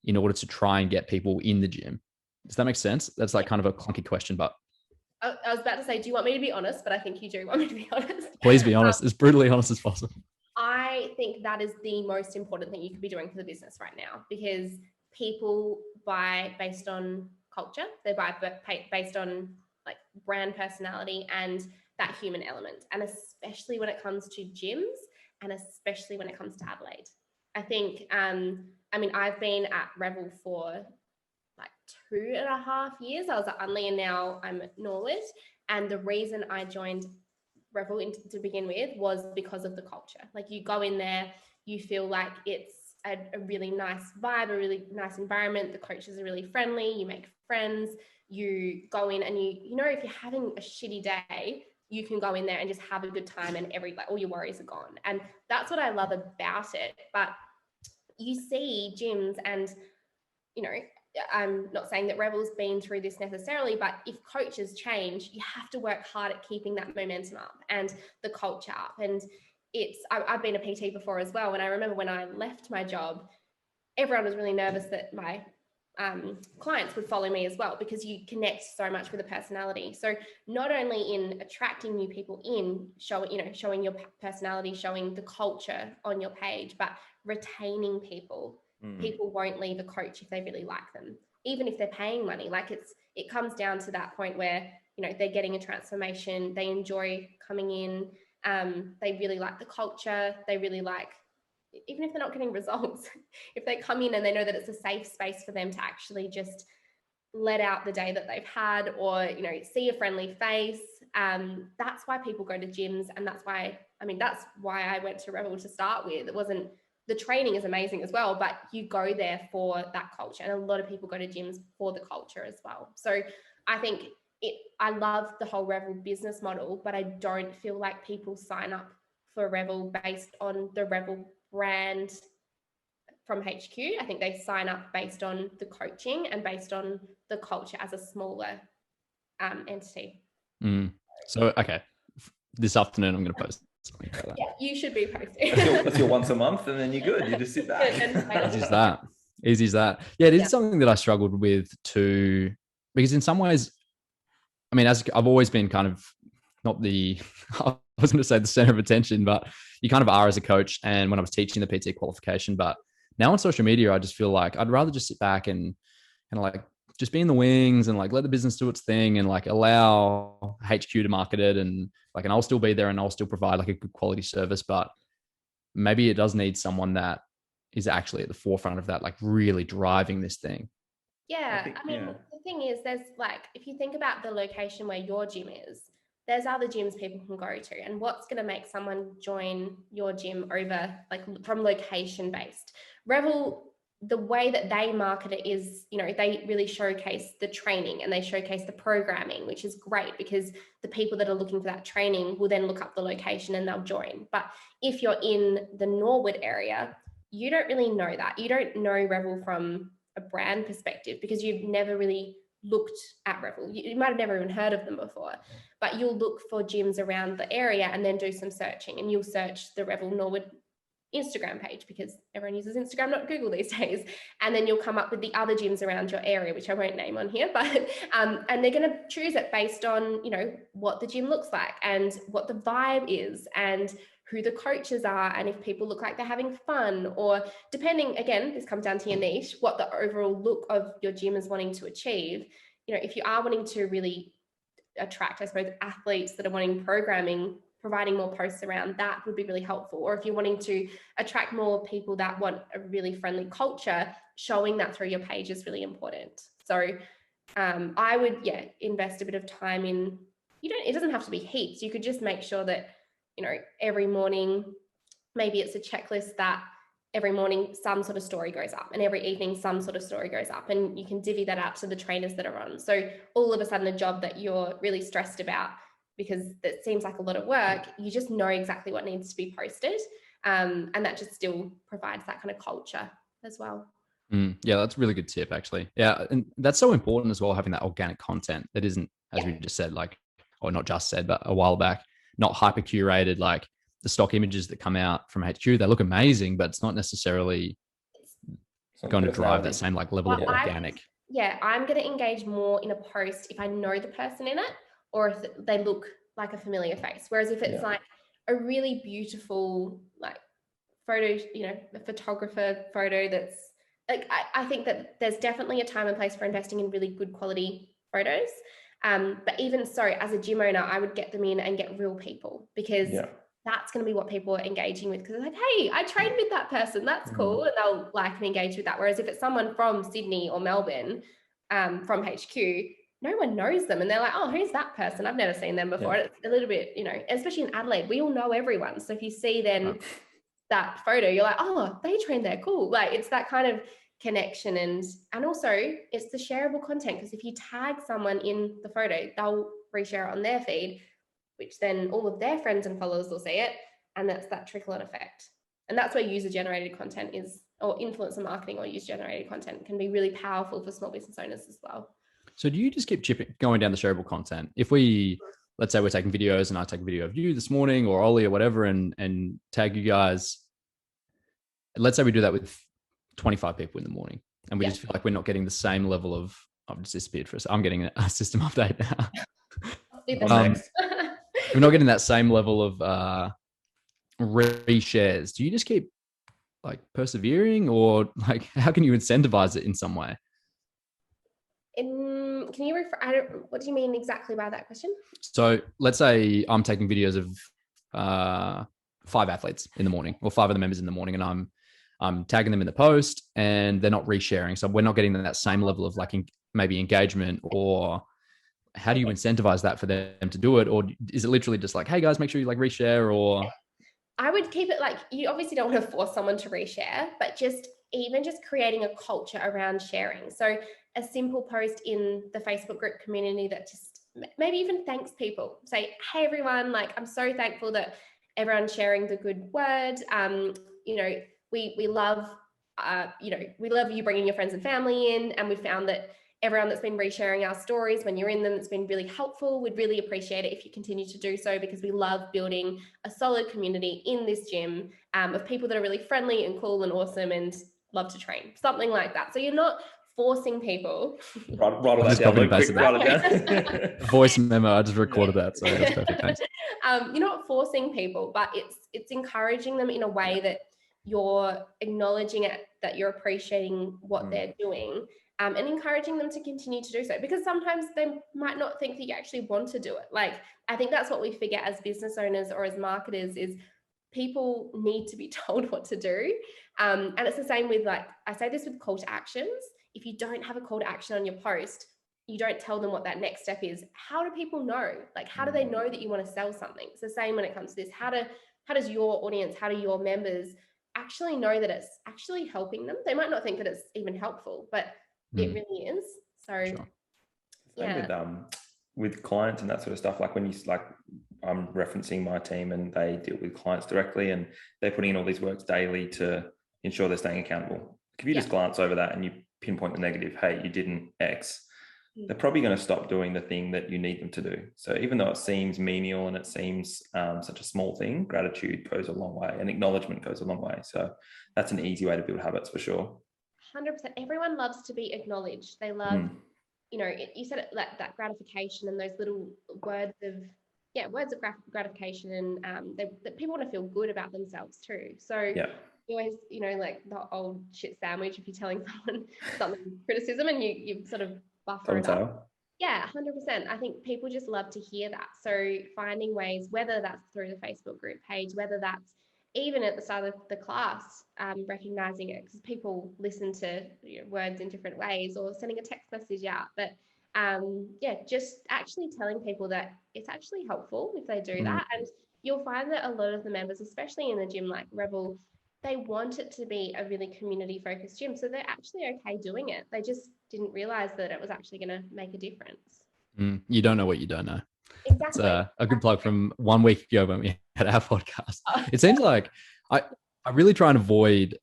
[SPEAKER 1] in order to try and get people in the gym? Does that make sense? That's like kind of a clunky question, but
[SPEAKER 2] I was about to say, do you want me to be honest? But I think you do want me to be honest.
[SPEAKER 1] Please be honest, as brutally honest as possible.
[SPEAKER 2] I think that is the most important thing you could be doing for the business right now, because people buy based on culture. They buy based on like brand personality and that human element. And especially when it comes to gyms, and especially when it comes to Adelaide. I think, I've been at Revel for like 2.5 years. I was at Unley, and now I'm at Norwood. And the reason I joined Revel to begin with was because of the culture. Like, you go in there, you feel like it's a really nice vibe, a really nice environment. The coaches are really friendly. You make friends. You go in and if you're having a shitty day, you can go in there and just have a good time, and all your worries are gone. And that's what I love about it. But you see gyms, and I'm not saying that Revel's been through this necessarily, but if coaches change, you have to work hard at keeping that momentum up and the culture up. And I've been a PT before as well. And I remember when I left my job, everyone was really nervous that my clients would follow me as well, because you connect so much with a personality. So not only in attracting new people in, showing your personality, showing the culture on your page, but retaining people. People won't leave a coach if they really like them, even if they're paying money. Like, it comes down to that point where, they're getting a transformation. They enjoy coming in. They really like the culture. They really like, even if they're not getting results, if they come in and they know that it's a safe space for them to actually just let out the day that they've had, or, see a friendly face. That's why people go to gyms. And that's why I went to Rebel to start with. The training is amazing as well, but you go there for that culture. And a lot of people go to gyms for the culture as well. So I think I love the whole Revel business model, but I don't feel like people sign up for Revel based on the Revel brand from HQ. I think they sign up based on the coaching and based on the culture as a smaller entity.
[SPEAKER 1] So, okay, this afternoon I'm going to post something about that.
[SPEAKER 2] Yeah, you should be posting.
[SPEAKER 3] That's your once a month, and then you're good. You just sit back.
[SPEAKER 1] Easy as that. Yeah, it is something that I struggled with too, because in some ways, I mean, as I've always been kind of not the, I was going to say the center of attention, but you kind of are as a coach. And when I was teaching the PT qualification, but now on social media, I just feel like I'd rather just sit back and like just be in the wings and like let the business do its thing and like allow HQ to market it, and like, and I'll still be there and I'll still provide like a good quality service, but maybe it does need someone that is actually at the forefront of that, like really driving this thing.
[SPEAKER 2] Yeah, I mean, the thing is, there's like, if you think about the location where your gym is, there's other gyms people can go to, and what's going to make someone join your gym over like from location based. Revel, the way that they market it is, you know, they really showcase the training and they showcase the programming, which is great because the people that are looking for that training will then look up the location and they'll join. But if you're in the Norwood area, you don't really know that. You don't know Revel from a brand perspective because you've never really looked at Revel. You might have never even heard of them before, but you'll look for gyms around the area and then do some searching, and you'll search the Revel Norwood Instagram page because everyone uses Instagram, not Google these days. And then you'll come up with the other gyms around your area, which I won't name on here, but and they're going to choose it based on, you know, what the gym looks like and what the vibe is and who the coaches are, and if people look like they're having fun, or depending, again, this comes down to your niche, what the overall look of your gym is wanting to achieve. You know, if you are wanting to really attract, I suppose, athletes that are wanting programming, providing more posts around that would be really helpful. Or if you're wanting to attract more people that want a really friendly culture, showing that through your page is really important. So I would, invest a bit of time in, it doesn't have to be heaps. You could just make sure that, you know, every morning, maybe it's a checklist that every morning some sort of story goes up and every evening some sort of story goes up, and you can divvy that out to the trainers that are on. So all of a sudden a job that you're really stressed about because it seems like a lot of work, you just know exactly what needs to be posted, and that just still provides that kind of culture as well.
[SPEAKER 1] Yeah, that's a really good tip, actually. Yeah, and that's so important as well, having that organic content that isn't, as we just said, like, or not just said, but a while back, not hyper curated, like the stock images that come out from HQ. They look amazing, but it's not necessarily going to drive that same like level of organic.
[SPEAKER 2] I'm going to engage more in a post if I know the person in it, or if they look like a familiar face. Whereas if it's like a really beautiful like photo, you know, a photographer photo that's like, I think that there's definitely a time and place for investing in really good quality photos. But even so, as a gym owner, I would get them in and get real people, because that's going to be what people are engaging with, because they're like, hey, I trained with that person. That's cool. And they'll like and engage with that. Whereas if it's someone from Sydney or Melbourne, from HQ, no one knows them. And they're like, oh, who's that person? I've never seen them before. It's a little bit, you know, especially in Adelaide, we all know everyone. So if you see then that photo, you're like, oh, they trained there. Cool. Like, it's that kind of connection. And also it's the shareable content, because if you tag someone in the photo, they'll reshare it on their feed, which then all of their friends and followers will see it. And that's that trickle-on effect. And that's where user-generated content is, or influencer marketing or user-generated content can be really powerful for small business owners as well.
[SPEAKER 1] So do you just keep going down the shareable content? If we, let's say we're taking videos and I take a video of you this morning or Ollie or whatever, and tag you guys, let's say we do that with 25 people in the morning, and we just feel like we're not getting the same level of, I've just disappeared for a second. I'm getting a system update now. We're not getting that same level of reshares. Do you just keep like persevering, or like how can you incentivize it in some way?
[SPEAKER 2] Can you what do you mean exactly by that question?
[SPEAKER 1] So let's say I'm taking videos of 5 athletes in the morning, or 5 of the members in the morning, and I'm tagging them in the post, and they're not resharing. So we're not getting that same level of like maybe engagement, or how do you incentivize that for them to do it? Or is it literally just like, hey guys, make sure you like reshare? Or
[SPEAKER 2] I would keep it like, you obviously don't want to force someone to reshare, but just creating a culture around sharing. So a simple post in the Facebook group community that just maybe even thanks people. Say, hey everyone, like, I'm so thankful that everyone sharing the good word. You know, we love, you know, we love you bringing your friends and family in, and we found that everyone that's been resharing our stories when you're in them, it's been really helpful. We'd really appreciate it if you continue to do so, because we love building a solid community in this gym of people that are really friendly and cool and awesome and love to train, something like that. So you're not forcing people.
[SPEAKER 3] Write all that down. Quick, write it
[SPEAKER 1] down. Voice memo. I just recorded that, so that's perfect. Thanks.
[SPEAKER 2] You're not forcing people, but it's encouraging them in a way that you're acknowledging it, that you're appreciating what they're doing, and encouraging them to continue to do so, because sometimes they might not think that you actually want to do it. Like, I think that's what we forget as business owners or as marketers, is people need to be told what to do. And it's the same with, like, I say this with call to actions. If you don't have a call to action on your post, you don't tell them what that next step is. How do people know? Like, how do they know that you want to sell something? It's the same when it comes to this. How does your audience, how do your members actually know that it's actually helping them? They might not think that it's even helpful, but it really is. So
[SPEAKER 1] sure.
[SPEAKER 3] With clients and that sort of stuff, like when you, like, I'm referencing my team and they deal with clients directly, and they're putting in all these works daily to ensure they're staying accountable. If you just glance over that and you pinpoint the negative, hey, you didn't X, they're probably going to stop doing the thing that you need them to do. So even though it seems menial and it seems such a small thing, gratitude goes a long way, and acknowledgement goes a long way. So that's an easy way to build habits for sure.
[SPEAKER 2] 100%. Everyone loves to be acknowledged. They love, you know, you said it, that gratification and those little words of gratification, and that people want to feel good about themselves too. So you always, you know, like the old shit sandwich, if you're telling someone something criticism and you sort of buffer it up. Yeah, 100%. I think people just love to hear that. So finding ways, whether that's through the Facebook group page, whether that's even at the start of the class, recognizing it, because people listen to, you know, words in different ways, or sending a text message out. But just actually telling people that it's actually helpful if they do that. And you'll find that a lot of the members, especially in the gym like Rebel, they want it to be a really community focused gym. So they're actually okay doing it. They just didn't realize that it was actually going to make a difference.
[SPEAKER 1] You don't know what you don't know.
[SPEAKER 2] Exactly.
[SPEAKER 1] It's a good plug from 1 week ago when we had our podcast. It seems like I really try and avoid,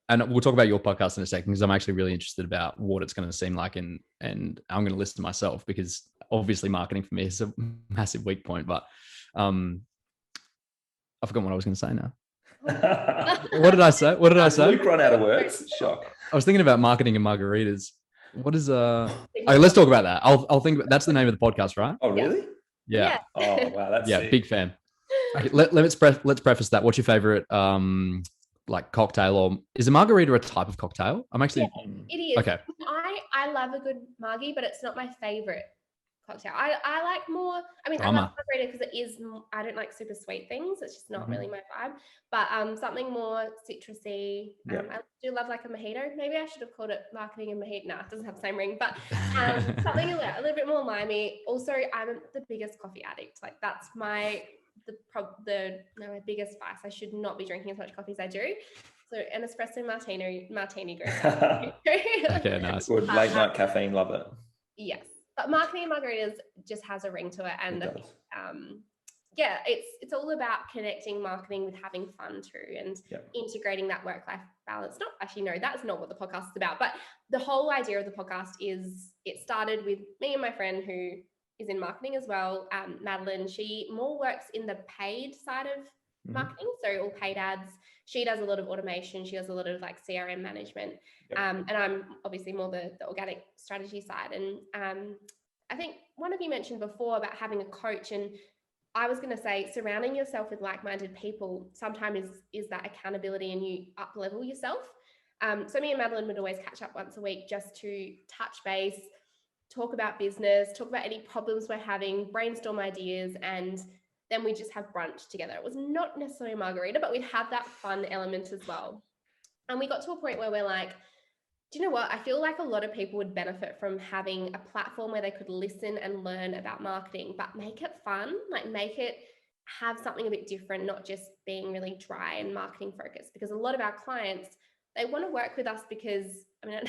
[SPEAKER 1] and we'll talk about your podcast in a second, because I'm actually really interested about what it's going to seem like, and I'm going to listen to myself, because obviously marketing for me is a massive weak point. But I forgot what I was going to say now. What did I say?
[SPEAKER 3] Luke run out of words. Shock.
[SPEAKER 1] I was thinking about marketing and margaritas. What is okay, let's talk about that. I'll think that's the name of the podcast, right?
[SPEAKER 3] Oh, really?
[SPEAKER 1] Yeah.
[SPEAKER 3] Oh, wow, that's sick.
[SPEAKER 1] Big fan. Okay, let's preface that. What's your favorite like cocktail, or is a margarita a type of cocktail? I'm actually
[SPEAKER 2] it is.
[SPEAKER 1] Okay.
[SPEAKER 2] I love a good margie, but it's not my favorite cocktail. I like more, I mean, I love margarita because it is, I don't like super sweet things. It's just not really my vibe, but something more citrusy. I do love like a mojito. Maybe I should have called it marketing and mojito. Nah, it doesn't have the same ring, but something a little bit more limey. Also, I'm the biggest coffee addict. Like, that's my biggest vice. I should not be drinking as much coffee as I do. So an espresso martini goes down.
[SPEAKER 1] Okay, nice.
[SPEAKER 3] Good late night caffeine, love it.
[SPEAKER 2] Yes. But marketing and margaritas just has a ring to it. And I think, it's all about connecting marketing with having fun too, and integrating that work-life balance. That's not what the podcast is about. But the whole idea of the podcast is, it started with me and my friend who is in marketing as well, Madeline. She more works in the paid side of marketing, so all paid ads. She does a lot of automation. She does a lot of like CRM management, and I'm obviously more the organic strategy side. And I think one of you mentioned before about having a coach, and I was going to say surrounding yourself with like-minded people sometimes is that accountability, and you up-level yourself. So me and Madeline would always catch up once a week just to touch base, talk about business, talk about any problems we're having, brainstorm ideas, and then we just have brunch together. It was not necessarily a margarita, but we'd have that fun element as well. And we got to a point where we're like, do you know what? I feel like a lot of people would benefit from having a platform where they could listen and learn about marketing, but make it fun, like make it have something a bit different, not just being really dry and marketing focused. Because a lot of our clients, they want to work with us because, I mean,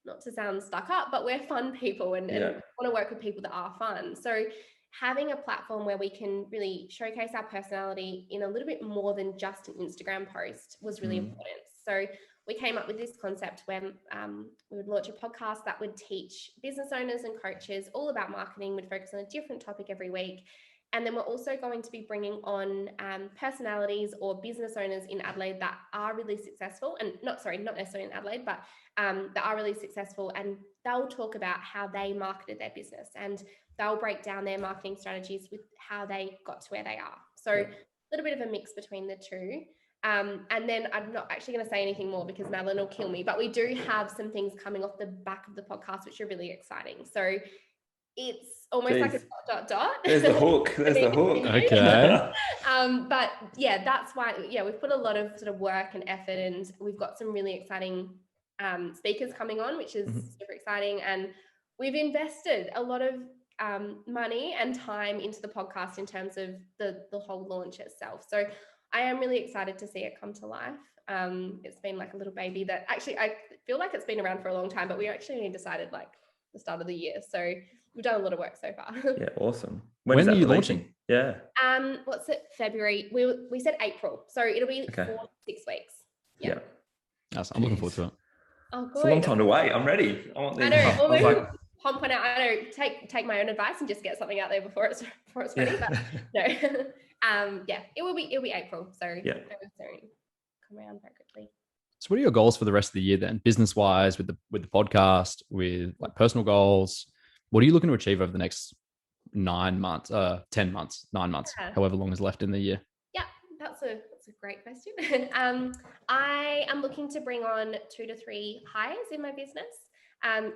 [SPEAKER 2] not to sound stuck up, but we're fun people and want to work with people that are fun. So having a platform where we can really showcase our personality in a little bit more than just an Instagram post was really important. So we came up with this concept where we would launch a podcast that would teach business owners and coaches all about marketing, would focus on a different topic every week. And then we're also going to be bringing on personalities or business owners in Adelaide that are really successful, and not necessarily in Adelaide, but that are really successful, and they'll talk about how they marketed their business, and they'll break down their marketing strategies with how they got to where they are. So a little bit of a mix between the two. And then I'm not actually going to say anything more because Madeline will kill me, but we do have some things coming off the back of the podcast, which are really exxiting. So it's almost like a ...
[SPEAKER 3] There's the hook. There's the hook.
[SPEAKER 1] Okay.
[SPEAKER 2] But yeah, that's why, we've put a lot of sort of work and effort, and we've got some really exciting speakers coming on, which is super exciting. And we've invested a lot of money and time into the podcast in terms of the whole launch itself. So I am really excited to see it come to life. It's been like a little baby that actually I feel like it's been around for a long time, but we actually only decided like the start of the year. So we've done a lot of work so far.
[SPEAKER 3] Yeah, awesome.
[SPEAKER 1] When are you launching?
[SPEAKER 3] Yeah.
[SPEAKER 2] What's it? February. We said April, so it'll be 4 to 6 weeks.
[SPEAKER 3] Yeah.
[SPEAKER 1] Yes, I'm looking forward to it.
[SPEAKER 2] Oh, good.
[SPEAKER 3] It's a long time to wait. I'm ready. I want
[SPEAKER 2] I know. Pump one out. I know. Take my own advice and just get something out there before it's ready. But no. It will be April. So very soon. Come around very quickly.
[SPEAKER 1] So what are your goals for the rest of the year then, business wise, with the podcast, with like personal goals? What are you looking to achieve over the next 9 months, 10 months, 9 months, however long is left in the year?
[SPEAKER 2] Yeah, that's a great question. I am looking to bring on 2 to 3 hires in my business,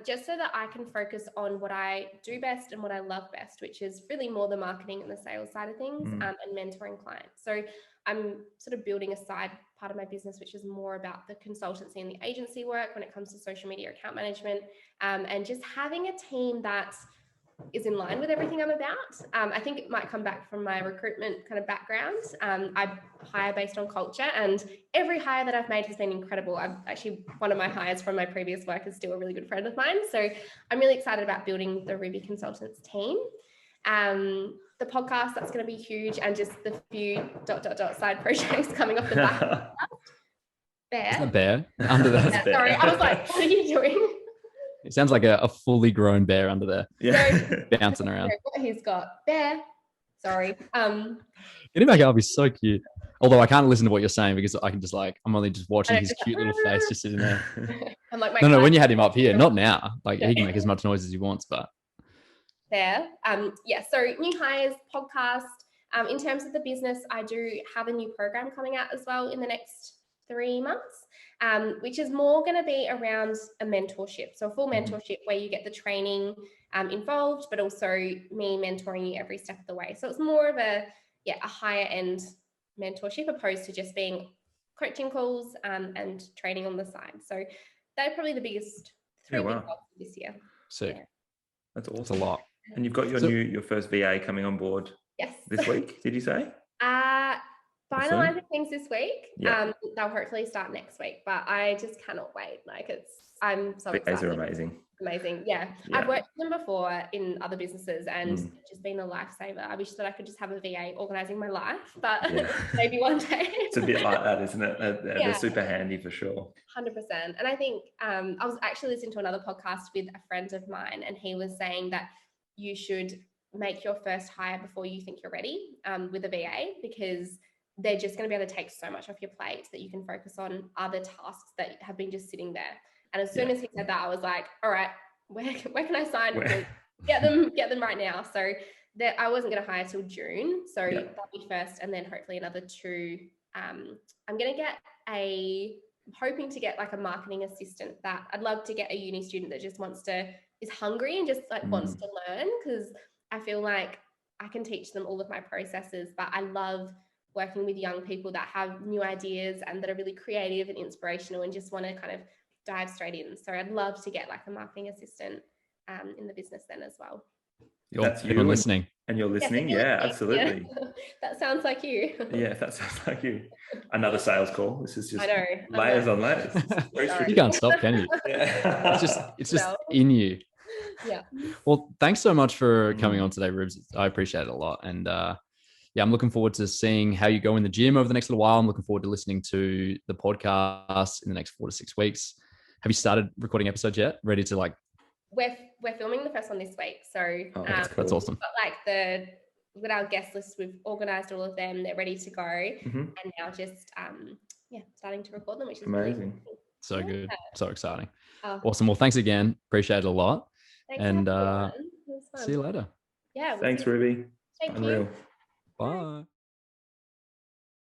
[SPEAKER 2] just so that I can focus on what I do best and what I love best, which is really more the marketing and the sales side of things, and mentoring clients. So I'm sort of building a side part of my business, which is more about the consultancy and the agency work when it comes to social media account management, and just having a team that is in line with everything I'm about. I think it might come back from my recruitment kind of background. I hire based on culture, and every hire that I've made has been incredible. One of my hires from my previous work is still a really good friend of mine. So I'm really excited about building the Ruby Consultants team. The podcast, that's going to be huge, and just the few ... side projects coming off the back of the Bear.
[SPEAKER 1] Is that bear under there?
[SPEAKER 2] Yeah, sorry, I was like, what are you doing?
[SPEAKER 1] It sounds like a fully grown bear under there.
[SPEAKER 3] Yeah.
[SPEAKER 1] Bouncing around.
[SPEAKER 2] What he's got. Bear. Sorry.
[SPEAKER 1] Get him back up. He's so cute. Although I can't listen to what you're saying because I can just I'm only just watching his cute little face just sitting there.
[SPEAKER 2] I'm like,
[SPEAKER 1] no, when you had him up here, not now. Like he can make as much noise as he wants, but.
[SPEAKER 2] There. So new hires, podcast. In terms of the business, I do have a new program coming out as well in the next 3 months, which is more going to be around a mentorship. So a full mentorship where you get the training involved, but also me mentoring you every step of the way. So it's more of a higher end mentorship opposed to just being coaching calls and training on the side. So they're probably the biggest 3 big goals this year.
[SPEAKER 1] Sick.
[SPEAKER 2] Yeah.
[SPEAKER 3] That's awesome.
[SPEAKER 1] That's a lot.
[SPEAKER 3] And you've got your first VA coming on board this week, did you say?
[SPEAKER 2] Finalizing things this week.
[SPEAKER 3] Yeah.
[SPEAKER 2] They'll hopefully start next week, but I just cannot wait. I'm so excited.
[SPEAKER 3] VAs are amazing.
[SPEAKER 2] Amazing. Yeah. I've worked with them before in other businesses, and it's just been a lifesaver. I wish that I could just have a VA organizing my life, but maybe one day.
[SPEAKER 3] It's a bit like that, isn't it? They're super handy for sure.
[SPEAKER 2] 100%. And I think I was actually listening to another podcast with a friend of mine, and he was saying that you should make your first hire before you think you're ready with a VA, because they're just going to be able to take so much off your plate that you can focus on other tasks that have been just sitting there. And as soon as he said that, I was like, all right, where can I sign? Get them right now. So that I wasn't going to hire till June. So that'll be first, and then hopefully another 2. I'm going to hoping to get like a marketing assistant that I'd love to get a uni student that just is hungry and just wants to learn, because I feel like I can teach them all of my processes, but I love working with young people that have new ideas and that are really creative and inspirational and just want to kind of dive straight in. So I'd love to get like a marketing assistant in the business then as well.
[SPEAKER 3] That's
[SPEAKER 1] you listening.
[SPEAKER 3] And you're listening. Yeah, absolutely.
[SPEAKER 2] Yeah. That sounds like you.
[SPEAKER 3] Yeah, that sounds like you. Another sales call. This is just
[SPEAKER 2] layers
[SPEAKER 3] on layers.
[SPEAKER 1] You can't stop, can you?
[SPEAKER 3] Yeah.
[SPEAKER 1] It's just in you.
[SPEAKER 2] Yeah.
[SPEAKER 1] Well, thanks so much for coming on today, Rubes. I appreciate it a lot. And I'm looking forward to seeing how you go in the gym over the next little while. I'm looking forward to listening to the podcast in the next 4 to 6 weeks. Have you started recording episodes yet? Ready to like?
[SPEAKER 2] We're filming the first one this week. So
[SPEAKER 1] that's awesome.
[SPEAKER 2] But with our guest list, we've organized all of them. They're ready to go. And now just starting to record them, which is
[SPEAKER 3] amazing.
[SPEAKER 2] Really cool.
[SPEAKER 1] So good. So exciting.
[SPEAKER 2] Oh.
[SPEAKER 1] Awesome. Well, thanks again. Appreciate it a lot.
[SPEAKER 2] Thanks
[SPEAKER 1] and
[SPEAKER 2] for having me on. It was fun.
[SPEAKER 1] see you later.
[SPEAKER 2] Yeah.
[SPEAKER 3] Thanks, Ruby.
[SPEAKER 2] Thank
[SPEAKER 3] Unreal.
[SPEAKER 2] you.
[SPEAKER 1] Bye.